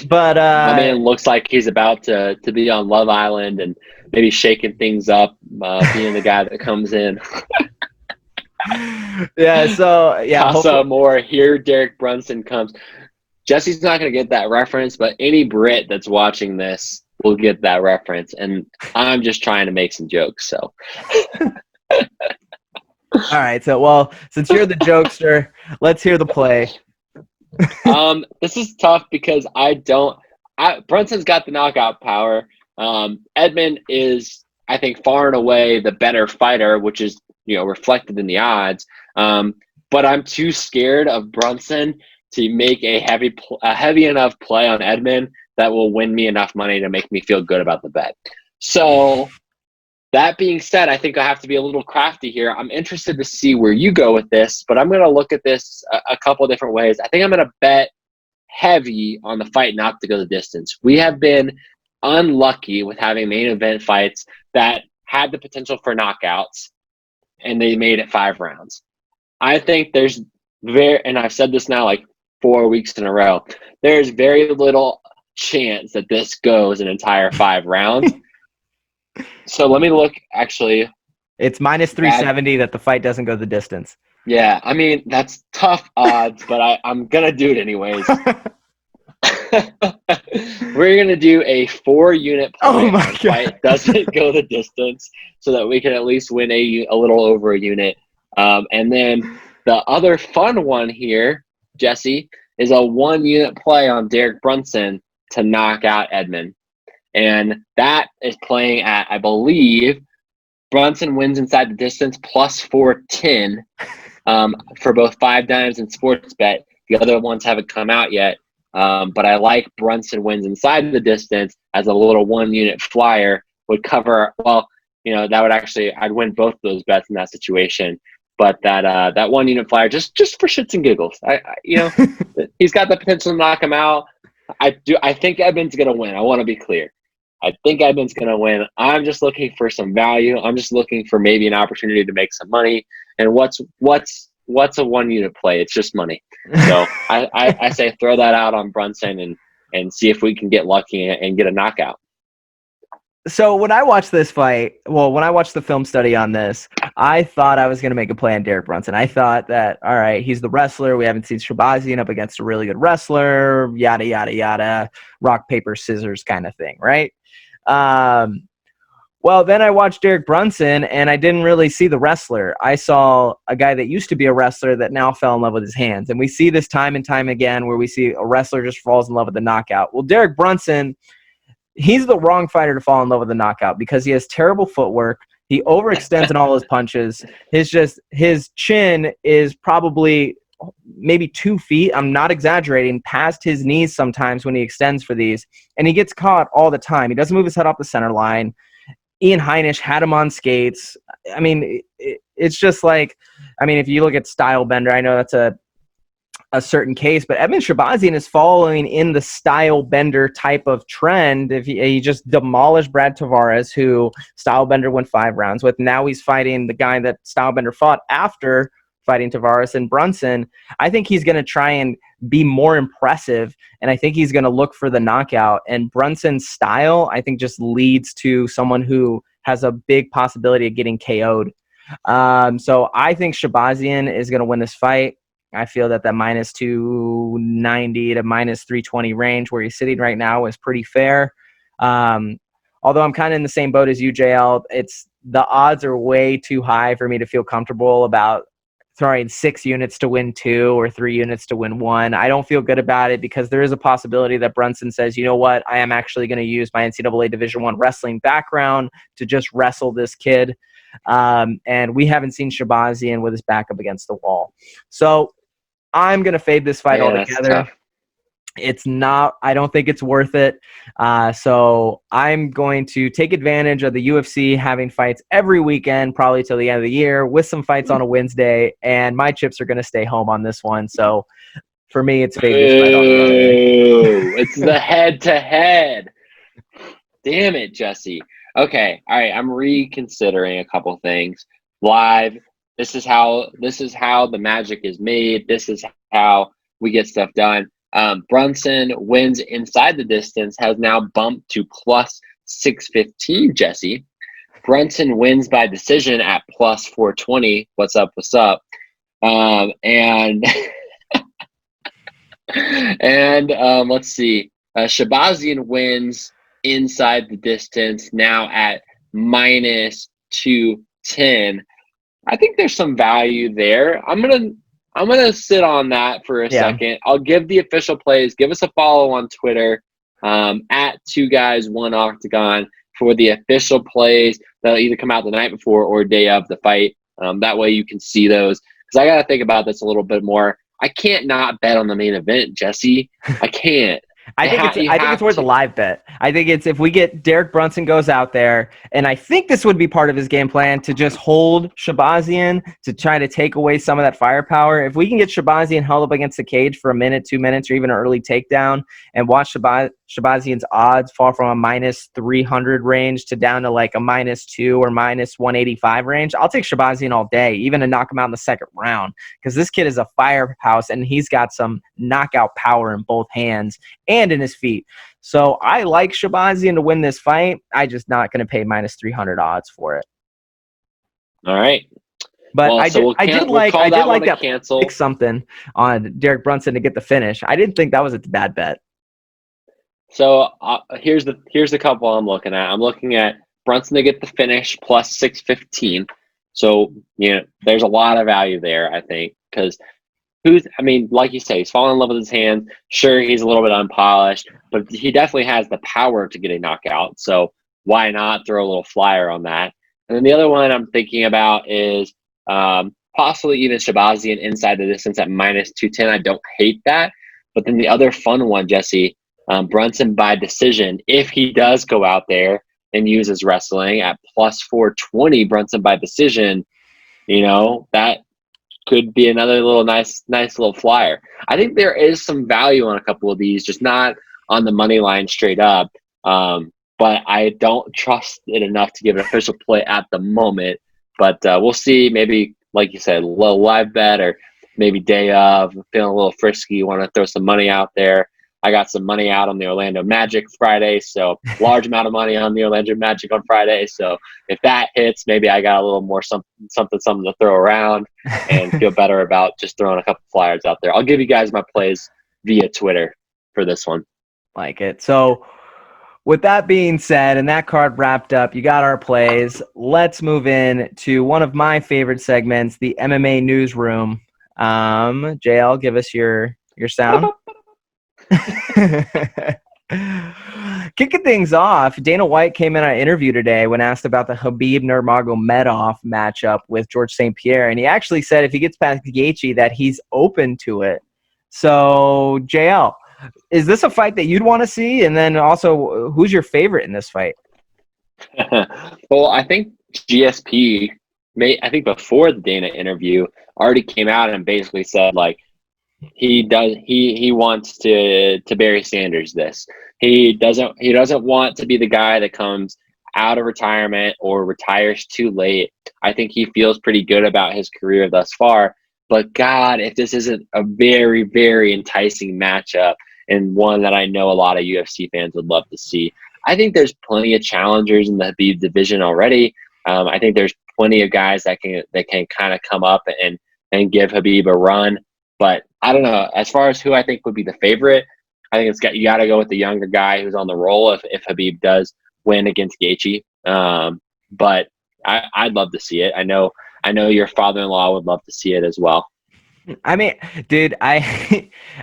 But my man looks like he's about to be on Love Island and maybe shaking things up, being the guy that comes in. Casa more here. Derek Brunson comes. Jesse's not going to get that reference, but any Brit that's watching this will get that reference, and I'm just trying to make some jokes. So. All right. So, well, since you're the jokester, let's hear the play. This is tough because Brunson's got the knockout power. Edmund is, I think, far and away the better fighter, which is, reflected in the odds. but I'm too scared of Brunson to make a heavy enough play on Edmund that will win me enough money to make me feel good about the bet. So that being said, I think I have to be a little crafty here. I'm interested to see where you go with this, but I'm going to look at this a couple different ways. I think I'm going to bet heavy on the fight not to go the distance. We have been unlucky with having main event fights that had the potential for knockouts, and they made it 5 rounds. I think there's and I've said this now like 4 weeks in a row, there's very little chance that this goes an entire 5 rounds. So let me look, actually. It's minus 370 that the fight doesn't go the distance. Yeah, I mean, that's tough odds, but I'm going to do it anyways. We're going to do a 4-unit play. Oh my God. Fight doesn't go the distance so that we can at least win a little over a unit. And then the other fun one here, Jesse, is a 1-unit play on Derek Brunson to knock out Edmund. And that is playing at, I believe, Brunson wins inside the distance plus 410 for both 5 dimes and sports bet. The other ones haven't come out yet. But I like Brunson wins inside the distance as a little 1-unit flyer would cover. Well, that would actually, I'd win both those bets in that situation. But that 1-unit flyer, just for shits and giggles, he's got the potential to knock him out. I think Edmund's gonna win. I want to be clear. I think Edmund's gonna win. I'm just looking for some value. I'm just looking for maybe an opportunity to make some money. And what's a 1-unit play? It's just money. So I say throw that out on Brunson and see if we can get lucky and get a knockout. So when I watched this fight, when I watched the film study on this, I thought I was going to make a play on Derek Brunson. I thought that, all right, he's the wrestler. We haven't seen Shahbazyan up against a really good wrestler, yada, yada, yada, rock, paper, scissors kind of thing, right? Well, then I watched Derek Brunson, and I didn't really see the wrestler. I saw a guy that used to be a wrestler that now fell in love with his hands. And we see this time and time again where we see a wrestler just falls in love with the knockout. Well, Derek Brunson, he's the wrong fighter to fall in love with the knockout because he has terrible footwork. He overextends in all his punches. His chin is probably maybe 2 feet, I'm not exaggerating, past his knees sometimes when he extends for these. And he gets caught all the time. He doesn't move his head off the center line. Ian Heinisch had him on skates. I mean, it's just like, if you look at Style Bender, I know that's a certain case, but Edmund Shahbazyan is following in the Style Bender type of trend. If he just demolished Brad Tavares, who Style Bender went 5 rounds with. Now he's fighting the guy that Style Bender fought after fighting Tavares and Brunson. I think he's going to try and be more impressive, and I think he's going to look for the knockout. And Brunson's style, I think, just leads to someone who has a big possibility of getting KO'd. So I think Shahbazyan is going to win this fight. I feel that minus 290 to minus 320 range where he's sitting right now is pretty fair. Although I'm kind of in the same boat as you, JL, the odds are way too high for me to feel comfortable about throwing 6 units to win 2 or 3 units to win 1. I don't feel good about it because there is a possibility that Brunson says, you know what, I am actually going to use my NCAA Division I wrestling background to just wrestle this kid. And we haven't seen Shahbazyan with his back up against the wall. So I'm going to fade this fight altogether. It's not, I don't think it's worth it. So I'm going to take advantage of the UFC having fights every weekend, probably till the end of the year, with some fights on a Wednesday, and my chips are going to stay home on this one. So for me, it's fade this fight altogether. It's the head-to-head. Damn it, Jesse. Okay, all right, I'm reconsidering a couple things. Live, this is how the magic is made. This is how we get stuff done. Brunson wins inside the distance, has now bumped to plus 615, Jesse. Brunson wins by decision at plus 420. What's up? And let's see. Shahbazyan wins inside the distance, now at minus 210. I think there's some value there. I'm gonna sit on that for a second. I'll give the official plays. Give us a follow on Twitter at Two Guys One Octagon for the official plays that'll either come out the night before or day of the fight. That way you can see those. because I got to think about this a little bit more. I can't not bet on the main event, Jesse. I can't. I think it's worth a live bet. I think it's if we get Derek Brunson goes out there, and I think this would be part of his game plan to just hold Shahbazyan to try to take away some of that firepower. If we can get Shahbazyan held up against the cage for a minute, 2 minutes, or even an early takedown, and watch Shahbazyan's odds fall from a minus 300 range to down to like a -2 or minus 185 range, I'll take Shahbazyan all day, even to knock him out in the second round, because this kid is a firehouse and he's got some knockout power in both hands and in his feet. So I like Shahbazyan to win this fight. I just not going to pay minus 300 odds for it. All right. But I did like that cancel. Pick something on Derek Brunson to get the finish. I didn't think that was a bad bet. So here's the couple I'm looking at. I'm looking at Brunson to get the finish plus 615. So, there's a lot of value there, I think, because like you say, he's fallen in love with his hands. Sure, he's a little bit unpolished, but he definitely has the power to get a knockout. So why not throw a little flyer on that? And then the other one I'm thinking about is possibly even Shahbazyan inside the distance at minus 210. I don't hate that. But then the other fun one, Jesse, Brunson by decision, if he does go out there and use his wrestling at plus 420, Brunson by decision, that could be another little nice little flyer. I think there is some value on a couple of these, just not on the money line straight up. But I don't trust it enough to give an official play at the moment. But we'll see. Maybe, like you said, a little live bet, or maybe day of, feeling a little frisky, want to throw some money out there. I got some money out on the Orlando Magic Friday, so large amount of money on the Orlando Magic on Friday. So if that hits, maybe I got a little more something to throw around and feel better about just throwing a couple flyers out there. I'll give you guys my plays via Twitter for this one. Like it. So with that being said, and that card wrapped up, you got our plays. Let's move in to one of my favorite segments, the MMA Newsroom. JL, give us your sound. Kicking things off, Dana White came in on an interview today when asked about the Khabib Nurmagomedov matchup with George St. Pierre, and he actually said if he gets past Gaethje that he's open to it. So, JL, is this a fight that you'd want to see? And then also, who's your favorite in this fight? Well, I think GSP, I think before the Dana interview, already came out and basically said, like, he wants to Barry Sanders this. He doesn't want to be the guy that comes out of retirement or retires too late. I think he feels pretty good about his career thus far. But God, if this isn't a very, very enticing matchup and one that I know a lot of UFC fans would love to see. I think there's plenty of challengers in the Khabib division already. I think there's plenty of guys that can kind of come up and give Khabib a run. But I don't know. As far as who I think would be the favorite, I think you got to go with the younger guy who's on the roll if Khabib does win against Gaethje. But I'd love to see it. I know your father-in-law would love to see it as well. I mean, dude, I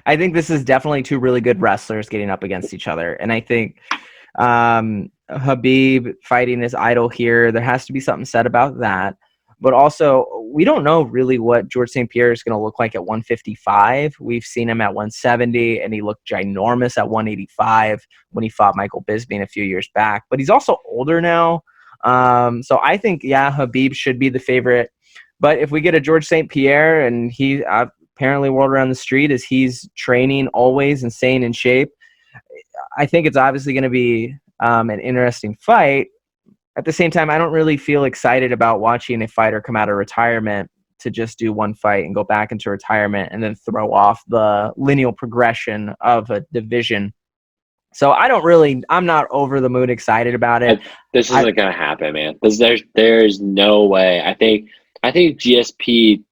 think this is definitely two really good wrestlers getting up against each other. And I think Khabib fighting his idol here, there has to be something said about that. But also, we don't know really what George St. Pierre is going to look like at 155. We've seen him at 170, and he looked ginormous at 185 when he fought Michael Bisping a few years back. But he's also older now. So I think, Khabib should be the favorite. But if we get a George St. Pierre, and he apparently word around the street is he's training always and staying in shape, I think it's obviously going to be an interesting fight. At the same time, I don't really feel excited about watching a fighter come out of retirement to just do one fight and go back into retirement and then throw off the lineal progression of a division. So I'm not over the moon excited about it. This isn't going to happen, man. There's no way. I think GSP,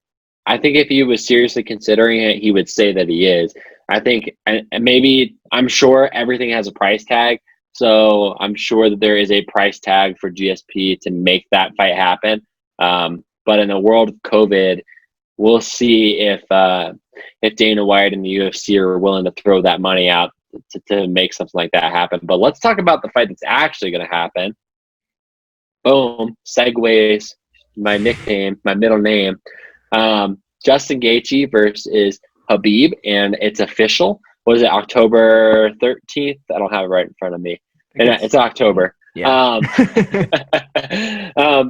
I think if he was seriously considering it, he would say that he is. I think, and maybe, I'm sure everything has a price tag. So I'm sure that there is a price tag for GSP to make that fight happen. But in the world of COVID, we'll see if Dana White and the UFC are willing to throw that money out to make something like that happen. But let's talk about the fight that's actually going to happen. Boom, segues, my nickname, my middle name. Justin Gaethje versus Khabib, and it's official. Was it October 13th? I don't have it right in front of me. And it's October. Yeah.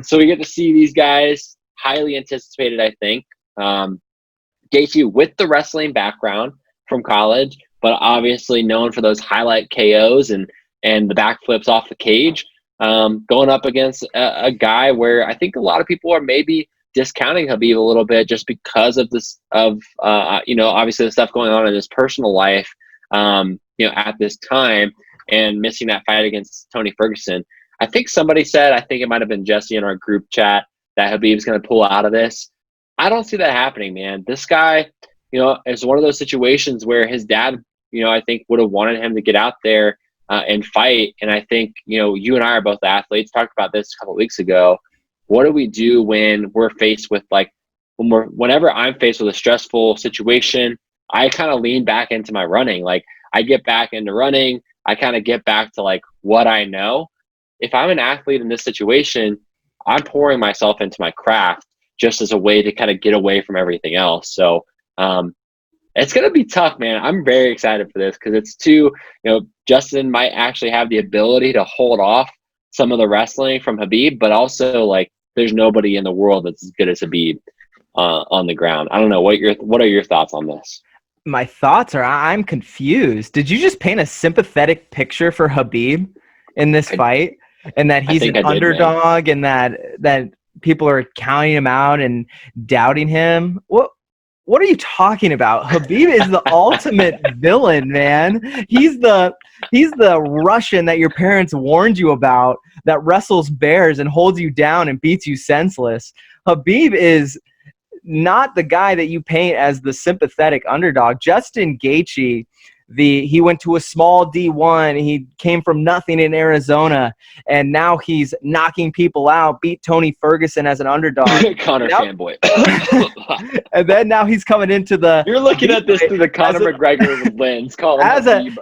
So we get to see these guys, highly anticipated, I think. Gaethje with the wrestling background from college, but obviously known for those highlight KOs and the backflips off the cage, going up against a guy where I think a lot of people are maybe discounting Khabib a little bit just because of this, obviously the stuff going on in his personal life, at this time, and missing that fight against Tony Ferguson. I think somebody said, I think it might have been Jesse in our group chat, that Khabib's going to pull out of this. I don't see that happening, man. This guy, is one of those situations where his dad, I think would have wanted him to get out there and fight. And I think, you and I are both athletes, talked about this a couple of weeks ago. What do we do when we're faced with whenever I'm faced with a stressful situation, I kind of lean back into my running. Like I get back into running. I kind of get back to what I know. If I'm an athlete in this situation, I'm pouring myself into my craft just as a way to kind of get away from everything else. So it's going to be tough, man. I'm very excited for this because it's Justin might actually have the ability to hold off some of the wrestling from Khabib, but also there's nobody in the world that's as good as Khabib on the ground. I don't know. What are your thoughts on this? My thoughts are I'm confused. Did you just paint a sympathetic picture for Khabib in this fight? And that he's an underdog, and that people are counting him out and doubting him? What are you talking about? Khabib is the ultimate villain, man. He's the Russian that your parents warned you about, that wrestles bears and holds you down and beats you senseless. Khabib is not the guy that you paint as the sympathetic underdog. Justin Gaethje, he went to a small D1. He came from nothing in Arizona, and now he's knocking people out, beat Tony Ferguson as an underdog. Connor fanboy. And then now he's coming into the... You're looking at this through the Conor McGregor lens.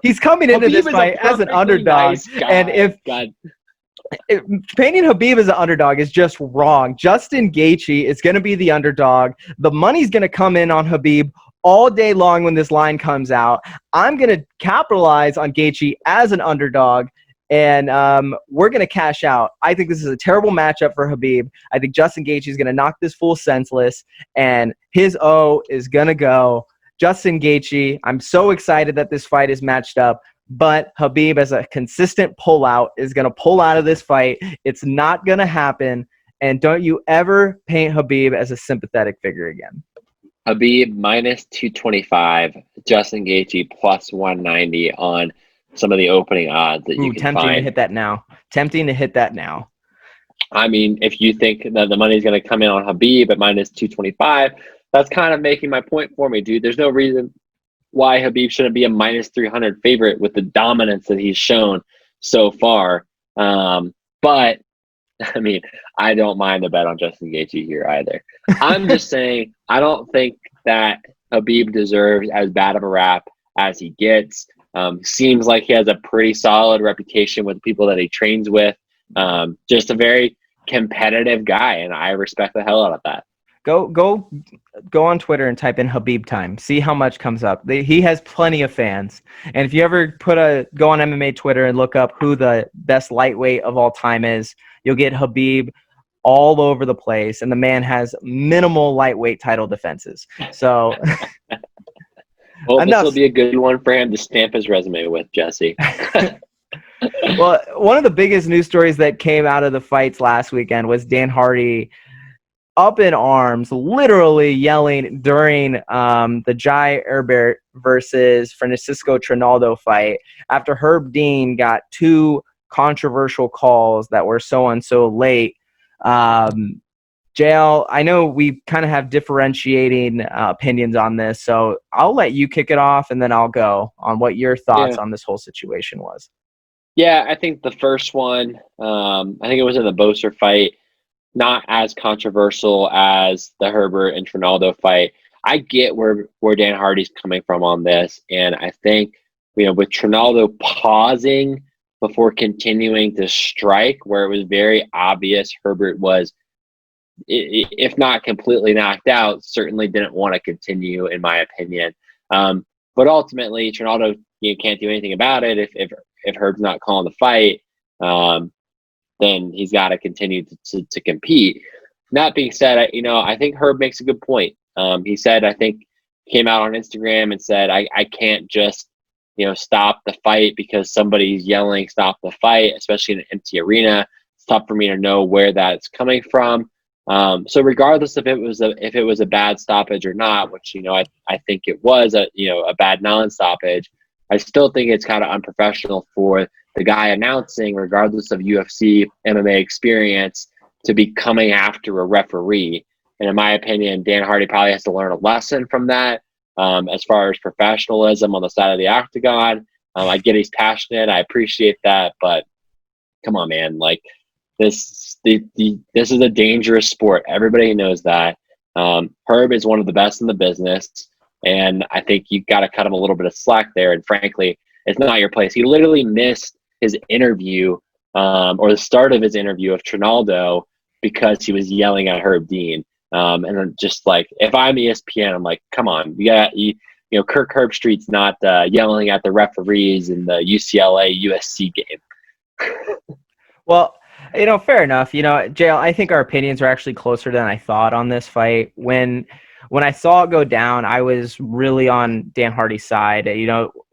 He's coming into this fight as an underdog. Nice guy. And painting Khabib as an underdog is just wrong. Justin Gaethje is going to be the underdog. The money's going to come in on Khabib all day long when this line comes out. I'm going to capitalize on Gaethje as an underdog, and we're going to cash out. I think this is a terrible matchup for Khabib. I think Justin Gaethje is going to knock this fool senseless, and his O is going to go. Justin Gaethje, I'm so excited that this fight is matched up, but Khabib, as a consistent pullout, is going to pull out of this fight. It's not going to happen, and don't you ever paint Khabib as a sympathetic figure again. Khabib minus 225, Justin Gaethje plus 190 on some of the opening odds that you can tempting find. To hit that now. Tempting to hit that now. I mean, if you think that the money is going to come in on Khabib at minus 225, that's kind of making my point for me, dude. There's no reason why Khabib shouldn't be a minus 300 favorite with the dominance that he's shown so far. But I mean, I don't mind a bet on Justin Gaethje here either. I'm just saying, I don't think that Khabib deserves as bad of a rap as he gets. Seems like he has a pretty solid reputation with the people that he trains with. Just a very competitive guy, and I respect the hell out of that. Go on Twitter and type in Khabib time. See how much comes up. He has plenty of fans. And if you ever go on MMA Twitter and look up who the best lightweight of all time is, you'll get Khabib all over the place. And the man has minimal lightweight title defenses. So, well, this will be a good one for him to stamp his resume with, Jesse. Well, one of the biggest news stories that came out of the fights last weekend was Dan Hardy up in arms, literally yelling during the Jai Herbert versus Francisco Trinaldo fight after Herb Dean got two controversial calls that were so and so late. JL, I know we kind of have differentiating opinions on this, so I'll let you kick it off, and then I'll go on what your thoughts on this whole situation was. Yeah, I think the first one, I think it was in the Boser fight, not as controversial as the Herbert and Trinaldo fight. I get where Dan Hardy's coming from on this, and I think, with Trinaldo pausing before continuing to strike, where it was very obvious Herbert was if not completely knocked out, certainly didn't want to continue, in my opinion. But ultimately, Trinaldo, can't do anything about it. If Herb's not calling the fight, then he's got to continue to compete. That being said, I think Herb makes a good point. He said, I think, came out on Instagram and said, I can't just, stop the fight because somebody's yelling, stop the fight, especially in an empty arena. It's tough for me to know where that's coming from. So regardless if it was a bad stoppage or not, which, I think it was a bad non-stoppage, I still think it's kind of unprofessional for the guy announcing, regardless of UFC, MMA experience, to be coming after a referee. And in my opinion, Dan Hardy probably has to learn a lesson from that. As far as professionalism on the side of the octagon, I get he's passionate. I appreciate that, but come on, man! Like this is a dangerous sport. Everybody knows that. Herb is one of the best in the business, and I think you got to cut him a little bit of slack there. And frankly, it's not your place. He literally missed his interview, or the start of his interview of Trinaldo, because he was yelling at Herb Dean. And I'm just like, if I'm ESPN, I'm like, come on, Kirk Herbstreit's not yelling at the referees in the UCLA USC game. Well, fair enough. JL, I think our opinions are actually closer than I thought on this fight. When I saw it go down, I was really on Dan Hardy's side.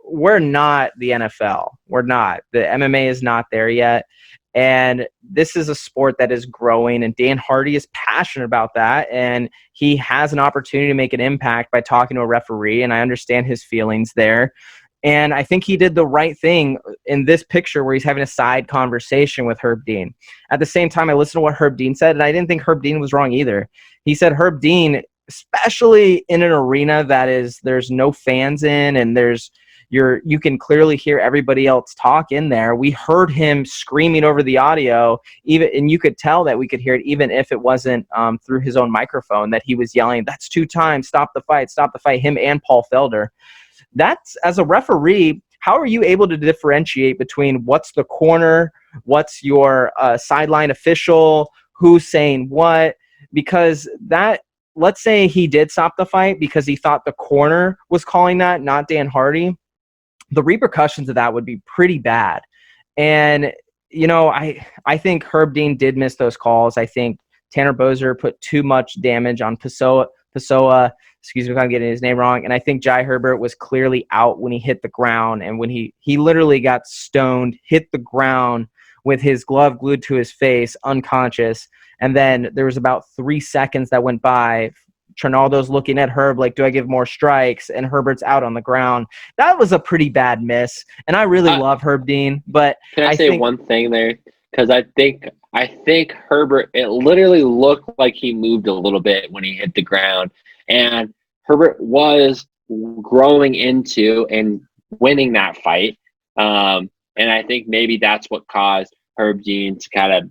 We're not the NFL. We're not. The MMA is not there yet. And this is a sport that is growing, and Dan Hardy is passionate about that. And he has an opportunity to make an impact by talking to a referee. And I understand his feelings there. And I think he did the right thing in this picture where he's having a side conversation with Herb Dean. At the same time, I listened to what Herb Dean said, and I didn't think Herb Dean was wrong either. He said Herb Dean, especially in an arena there's no fans in, and you can clearly hear everybody else talk in there. We heard him screaming over the audio, and you could tell that we could hear it even if it wasn't through his own microphone, that he was yelling, "That's 2 times, stop the fight, him and Paul Felder. That's, as a referee, how are you able to differentiate between what's the corner, what's your sideline official, who's saying what? Because let's say he did stop the fight because he thought the corner was calling that, not Dan Hardy. The repercussions of that would be pretty bad. And, I think Herb Dean did miss those calls. I think Tanner Boser put too much damage on Pessoa, excuse me if I'm getting his name wrong. And I think Jai Herbert was clearly out when he hit the ground. And when he literally got stoned, hit the ground with his glove glued to his face, unconscious. And then there was about 3 seconds that went by. Trinaldo's looking at Herb like, do I give more strikes? And Herbert's out on the ground. That was a pretty bad miss. And I really love Herb Dean, but can I say one thing there? Because I think Herbert, it literally looked like he moved a little bit when he hit the ground. And Herbert was growing into and winning that fight. And I think maybe that's what caused Herb Dean to kind of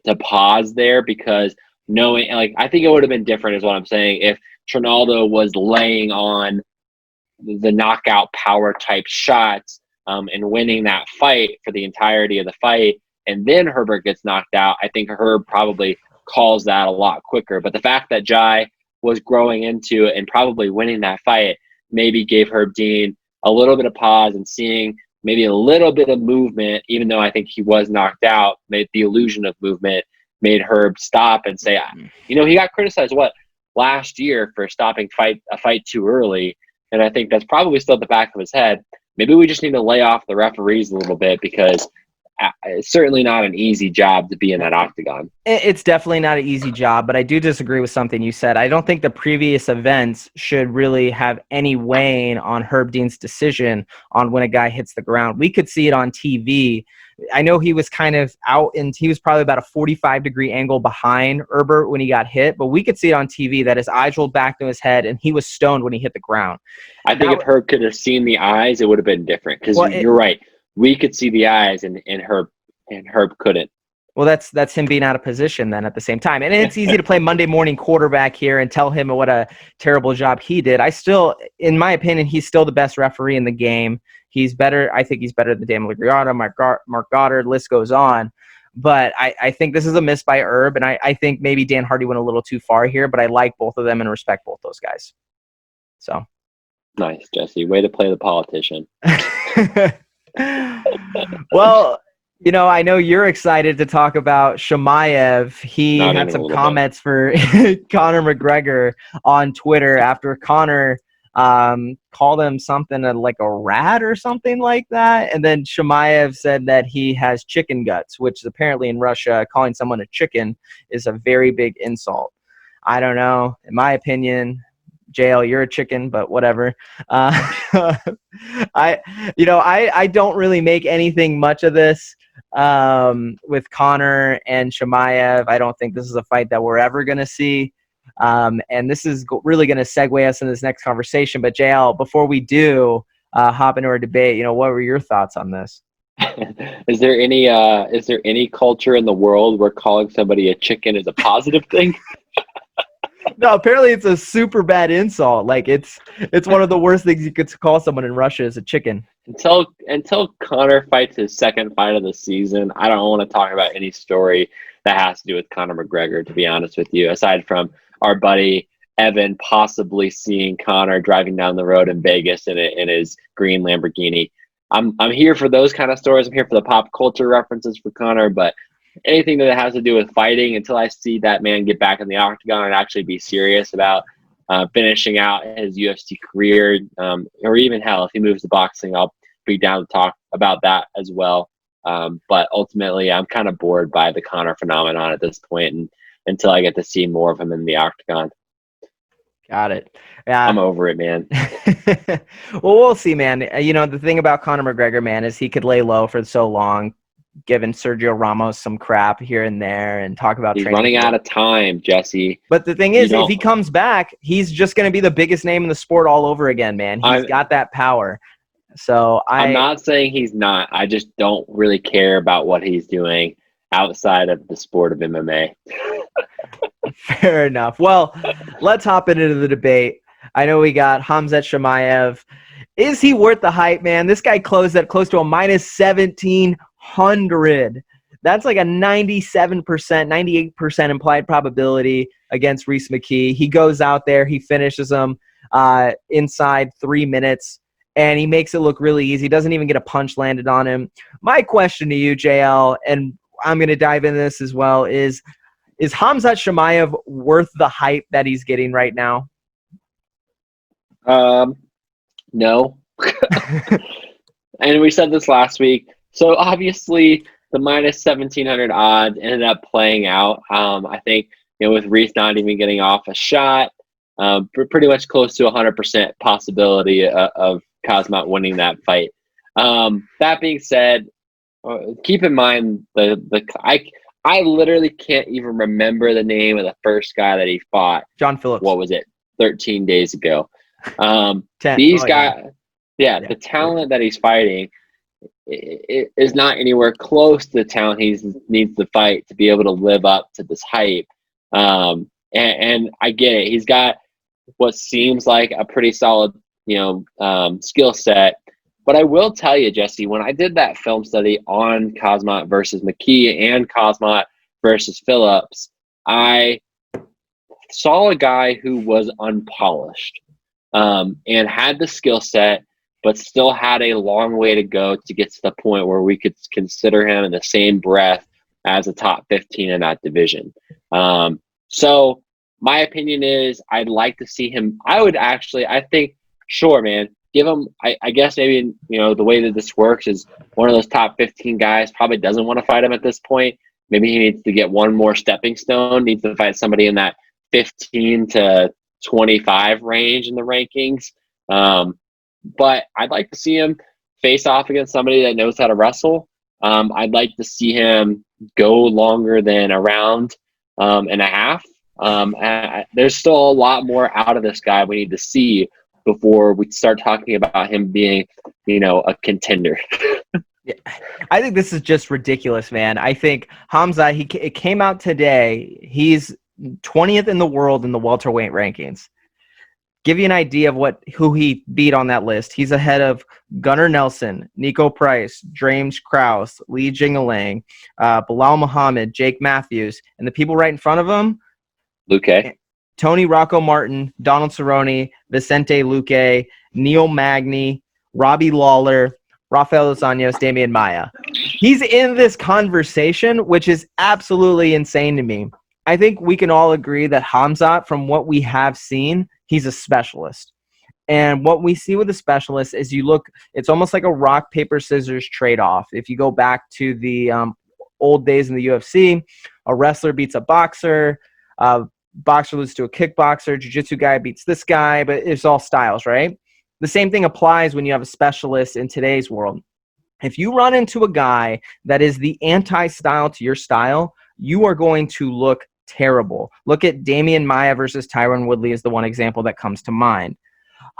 to pause there, because knowing, like, I think it would have been different is what I'm saying if Trinaldo was laying on the knockout power type shots and winning that fight for the entirety of the fight, and then Herbert gets knocked out. I think Herb probably calls that a lot quicker. But the fact that Jai was growing into it and probably winning that fight maybe gave Herb Dean a little bit of pause, and seeing maybe a little bit of movement, even though I think he was knocked out, made the illusion of movement, made Herb stop and say, he got criticized last year for stopping a fight too early. And I think that's probably still at the back of his head. Maybe we just need to lay off the referees a little bit, because it's certainly not an easy job to be in that octagon. It's definitely not an easy job, but I do disagree with something you said. I don't think the previous events should really have any weighing on Herb Dean's decision on when a guy hits the ground. We could see it on TV. I know he was kind of out, and he was probably about a 45-degree angle behind Herbert when he got hit, but we could see it on TV that his eyes rolled back to his head, and he was stoned when he hit the ground. I think if Herb could have seen the eyes, it would have been different, because you're right. We could see the eyes, and Herb couldn't. Well, that's him being out of position then at the same time. And it's easy to play Monday morning quarterback here and tell him what a terrible job he did. In my opinion, he's still the best referee in the game. He's better. I think he's better than Dan Lagriotta, Mark Goddard, list goes on. But I think this is a miss by Herb, and I think maybe Dan Hardy went a little too far here, but I like both of them and respect both those guys. So nice, Jesse. Way to play the politician. Well, I know you're excited to talk about Chimaev. He had some comments for Conor McGregor on Twitter after Conor called him something like a rat or something like that. And then Chimaev said that he has chicken guts, which apparently in Russia, calling someone a chicken is a very big insult. I don't know. In my opinion, JL, you're a chicken, but whatever. I don't really make anything much of this with Conor and Chimaev. I don't think this is a fight that we're ever going to see. And this is really going to segue us in this next conversation. But JL, before we do hop into our debate, what were your thoughts on this? Is there any culture in the world where calling somebody a chicken is a positive thing? No, apparently it's a super bad insult. Like it's one of the worst things you could call someone in Russia is a chicken. Until Conor fights his second fight of the season, I don't want to talk about any story that has to do with Conor McGregor, to be honest with you, aside from our buddy Evan possibly seeing Conor driving down the road in Vegas in his green Lamborghini. I'm here for those kind of stories. I'm here for the pop culture references for Conor, but anything that has to do with fighting, until I see that man get back in the octagon and actually be serious about finishing out his UFC career, or even hell, if he moves to boxing, I'll be down to talk about that as well. But ultimately, I'm kind of bored by the Conor phenomenon at this point, and until I get to see more of him in the octagon. Got it. Yeah, I'm over it, man. Well, we'll see, man. The thing about Conor McGregor, man, is he could lay low for so long, giving Sergio Ramos some crap here and there and talk about he's training. Running out of time, Jesse. But the thing is, if he comes back, he's just going to be the biggest name in the sport all over again, man. He's got that power. So I'm not saying he's not. I just don't really care about what he's doing outside of the sport of MMA. Fair enough. Well, let's hop into the debate. I know we got Khamzat Chimaev. Is he worth the hype, man? This guy closed at close to a minus 1,700. That's like a 97%, 98% implied probability against Reese McKee. He goes out there, he finishes him inside 3 minutes, and he makes it look really easy. Doesn't even get a punch landed on him. My question to you, JL, and I'm going to dive into this as well, is Khamzat Chimaev worth the hype that he's getting right now? No. And we said this last week. So obviously the minus 1,700 odds ended up playing out. I think, with Reese not even getting off a shot, pretty much close to 100% possibility of Khamzat winning that fight. That being said, keep in mind I literally can't even remember the name of the first guy that he fought. John Phillips. What was it? 13 days ago. 10. These guys, the talent that he's fighting is not anywhere close to the talent he needs to fight to be able to live up to this hype. And I get it. He's got what seems like a pretty solid, skill set. But I will tell you, Jesse, when I did that film study on Khamzat versus McKee and Khamzat versus Phillips, I saw a guy who was unpolished and had the skill set, but still had a long way to go to get to the point where we could consider him in the same breath as a top 15 in that division. So my opinion is I'd like to see him. I think, sure, man, give him, I guess maybe, the way that this works is one of those top 15 guys probably doesn't want to fight him at this point. Maybe he needs to get one more stepping stone, needs to fight somebody in that 15 to 25 range in the rankings. But I'd like to see him face off against somebody that knows how to wrestle. I'd like to see him go longer than a round and a half. There's still a lot more out of this guy we need to see before we start talking about him being, a contender. Yeah. I think this is just ridiculous, man. I think Khamzat, it came out today. He's 20th in the world in the welterweight rankings. give you an idea of who he beat on that list. He's ahead of Gunnar Nelson, Nico Price, James Krause, Li Jingliang, Bilal Muhammad, Jake Matthews, and the people right in front of him, Luque, Tony Rocco Martin, Donald Cerrone, Vicente Luque, Neil Magny, Robbie Lawler, Rafael Dos Anjos, Damian Maia. He's in this conversation, which is absolutely insane to me. I think we can all agree that Khamzat, from what we have seen, he's a specialist. And what we see with a specialist is it's almost like a rock, paper, scissors trade-off. If you go back to the old days in the UFC, a wrestler beats a boxer, boxer loses to a kickboxer, jiu-jitsu guy beats this guy, but it's all styles, right? The same thing applies when you have a specialist in today's world. If you run into a guy that is the anti-style to your style, you are going to look terrible. Look at Damian Maia versus Tyron Woodley is the one example that comes to mind.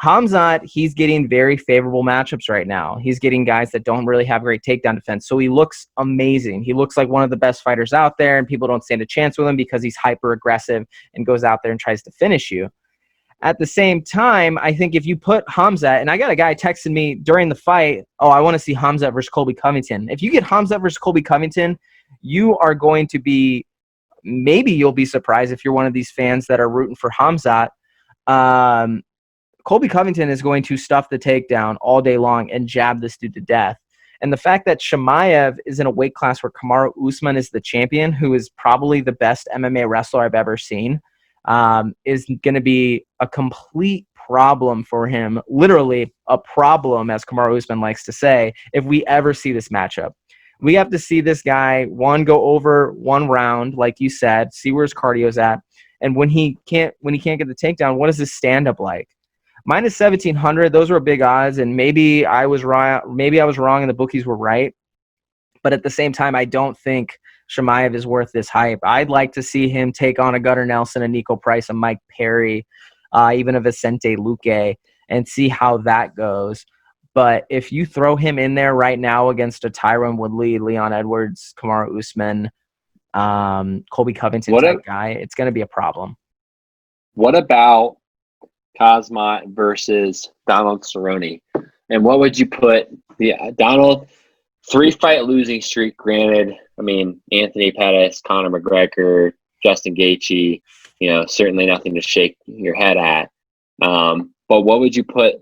Khamzat, he's getting very favorable matchups right now. He's getting guys that don't really have great takedown defense, so he looks amazing. He looks like one of the best fighters out there, and people don't stand a chance with him because he's hyper-aggressive and goes out there and tries to finish you. At the same time, I think if you put Khamzat, and I got a guy texting me during the fight, I want to see Khamzat versus Colby Covington. If you get Khamzat versus Colby Covington, you are going to be, maybe you'll be surprised if you're one of these fans that are rooting for Khamzat. Colby Covington is going to stuff the takedown all day long and jab this dude to death. And the fact that Chimaev is in a weight class where Kamaru Usman is the champion, who is probably the best MMA wrestler I've ever seen, is going to be a complete problem for him, literally a problem, as Kamaru Usman likes to say, if we ever see this matchup. We have to see this guy, one, go over one round, like you said, see where his cardio's at, and when he can't get the takedown, what is his stand-up like? Minus 1,700, those were big odds, and maybe I was wrong and the bookies were right. But at the same time, I don't think Chimaev is worth this hype. I'd like to see him take on a Gunnar Nelson, a Nico Price, a Mike Perry, even a Vicente Luque, and see how that goes. But if you throw him in there right now against a Tyron Woodley, Leon Edwards, Kamaru Usman, Colby Covington type guy, it's going to be a problem. What about Khamzat versus Donald Cerrone? And what would you put the Donald 3-fight losing streak? Granted, I mean, Anthony Pettis, Conor McGregor, Justin Gaethje, certainly nothing to shake your head at. But what would you put?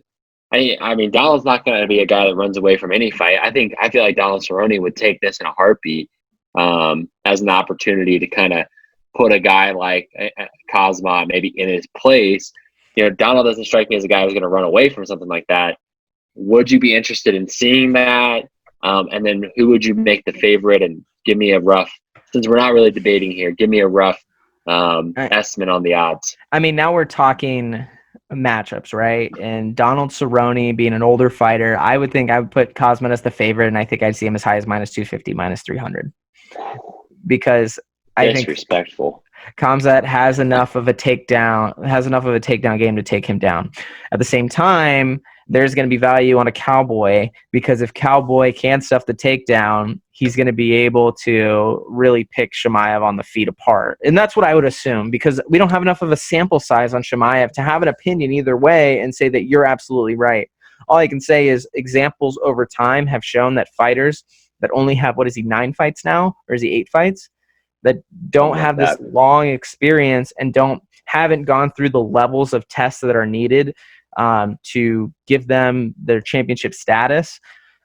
I mean, Donald's not going to be a guy that runs away from any fight. I feel like Donald Cerrone would take this in a heartbeat as an opportunity to kind of put a guy like Khamzat maybe in his place. Donald doesn't strike me as a guy who's going to run away from something like that. Would you be interested in seeing that? And then who would you make the favorite? And give me a rough, since we're not really debating here, give me a rough estimate on the odds. I mean, now we're talking matchups, right? And Donald Cerrone being an older fighter, I would think I would put Khamzat as the favorite, and I think I'd see him as high as minus 250, minus 300. Because I think disrespectful. Khamzat has enough of a takedown game to take him down. At the same time, there's going to be value on a Cowboy, because if Cowboy can stuff the takedown, he's going to be able to really pick Chimaev on the feet apart. And that's what I would assume, because we don't have enough of a sample size on Chimaev to have an opinion either way and say that you're absolutely right. All I can say is examples over time have shown that fighters that only have, 9 fights now? Or is he 8 fights? That don't have this long experience and haven't gone through the levels of tests that are needed to give them their championship status,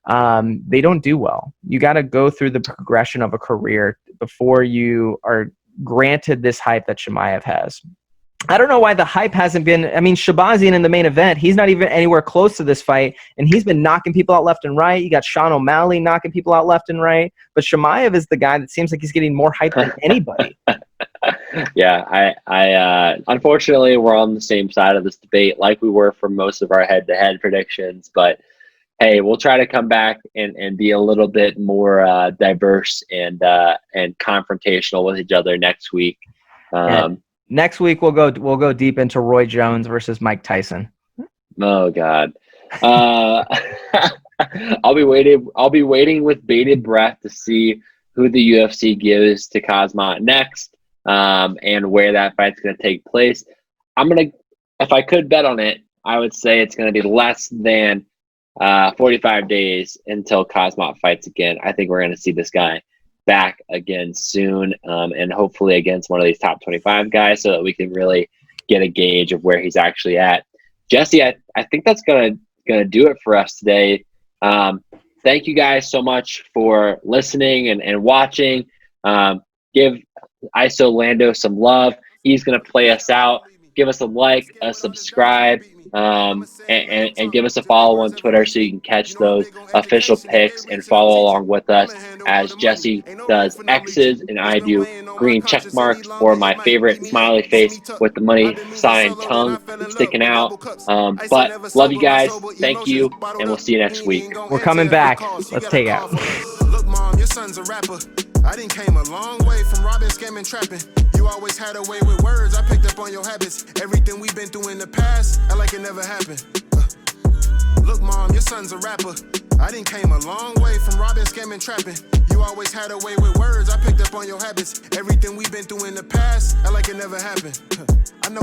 they don't do well. You got to go through the progression of a career before you are granted this hype that Chimaev has. I don't know why the hype hasn't been. I mean, Shahbazyan in the main event, he's not even anywhere close to this fight, and he's been knocking people out left and right. You got Sean O'Malley knocking people out left and right, but Chimaev is the guy that seems like he's getting more hype than anybody. Yeah, I unfortunately, we're on the same side of this debate, like we were for most of our head-to-head predictions. But hey, we'll try to come back and be a little bit more diverse and confrontational with each other next week. Next week we'll go deep into Roy Jones versus Mike Tyson. Oh God. I'll be waiting with bated breath to see who the UFC gives to Khamzat next, and where that fight's going to take place. I'm going to if I could bet on it, I would say it's going to be less than 45 days until Khamzat fights again. I think we're going to see this guy back again soon, and hopefully against one of these top 25 guys, so that we can really get a gauge of where he's actually at. Jesse, I think that's gonna do it for us today. Thank you guys so much for listening and watching. Give ISO Lando some love. He's gonna play us out. Give us a like, a subscribe, and give us a follow on Twitter so you can catch those official picks and follow along with us as Jesse does X's and I do green check marks, or my favorite smiley face with the money sign tongue sticking out. But love you guys. Thank you, and we'll see you next week. We're coming back. Let's take it. Look, Mom, your son's a rapper. I done came a long way from robbing, scamming, trapping. You always had a way with words. I picked up on your habits. Everything we've been through in the past, I like it never happened. Look, Mom, your son's a rapper. I done came a long way from robbing, scamming, trapping. You always had a way with words. I picked up on your habits. Everything we've been through in the past, I like it never happened. I know.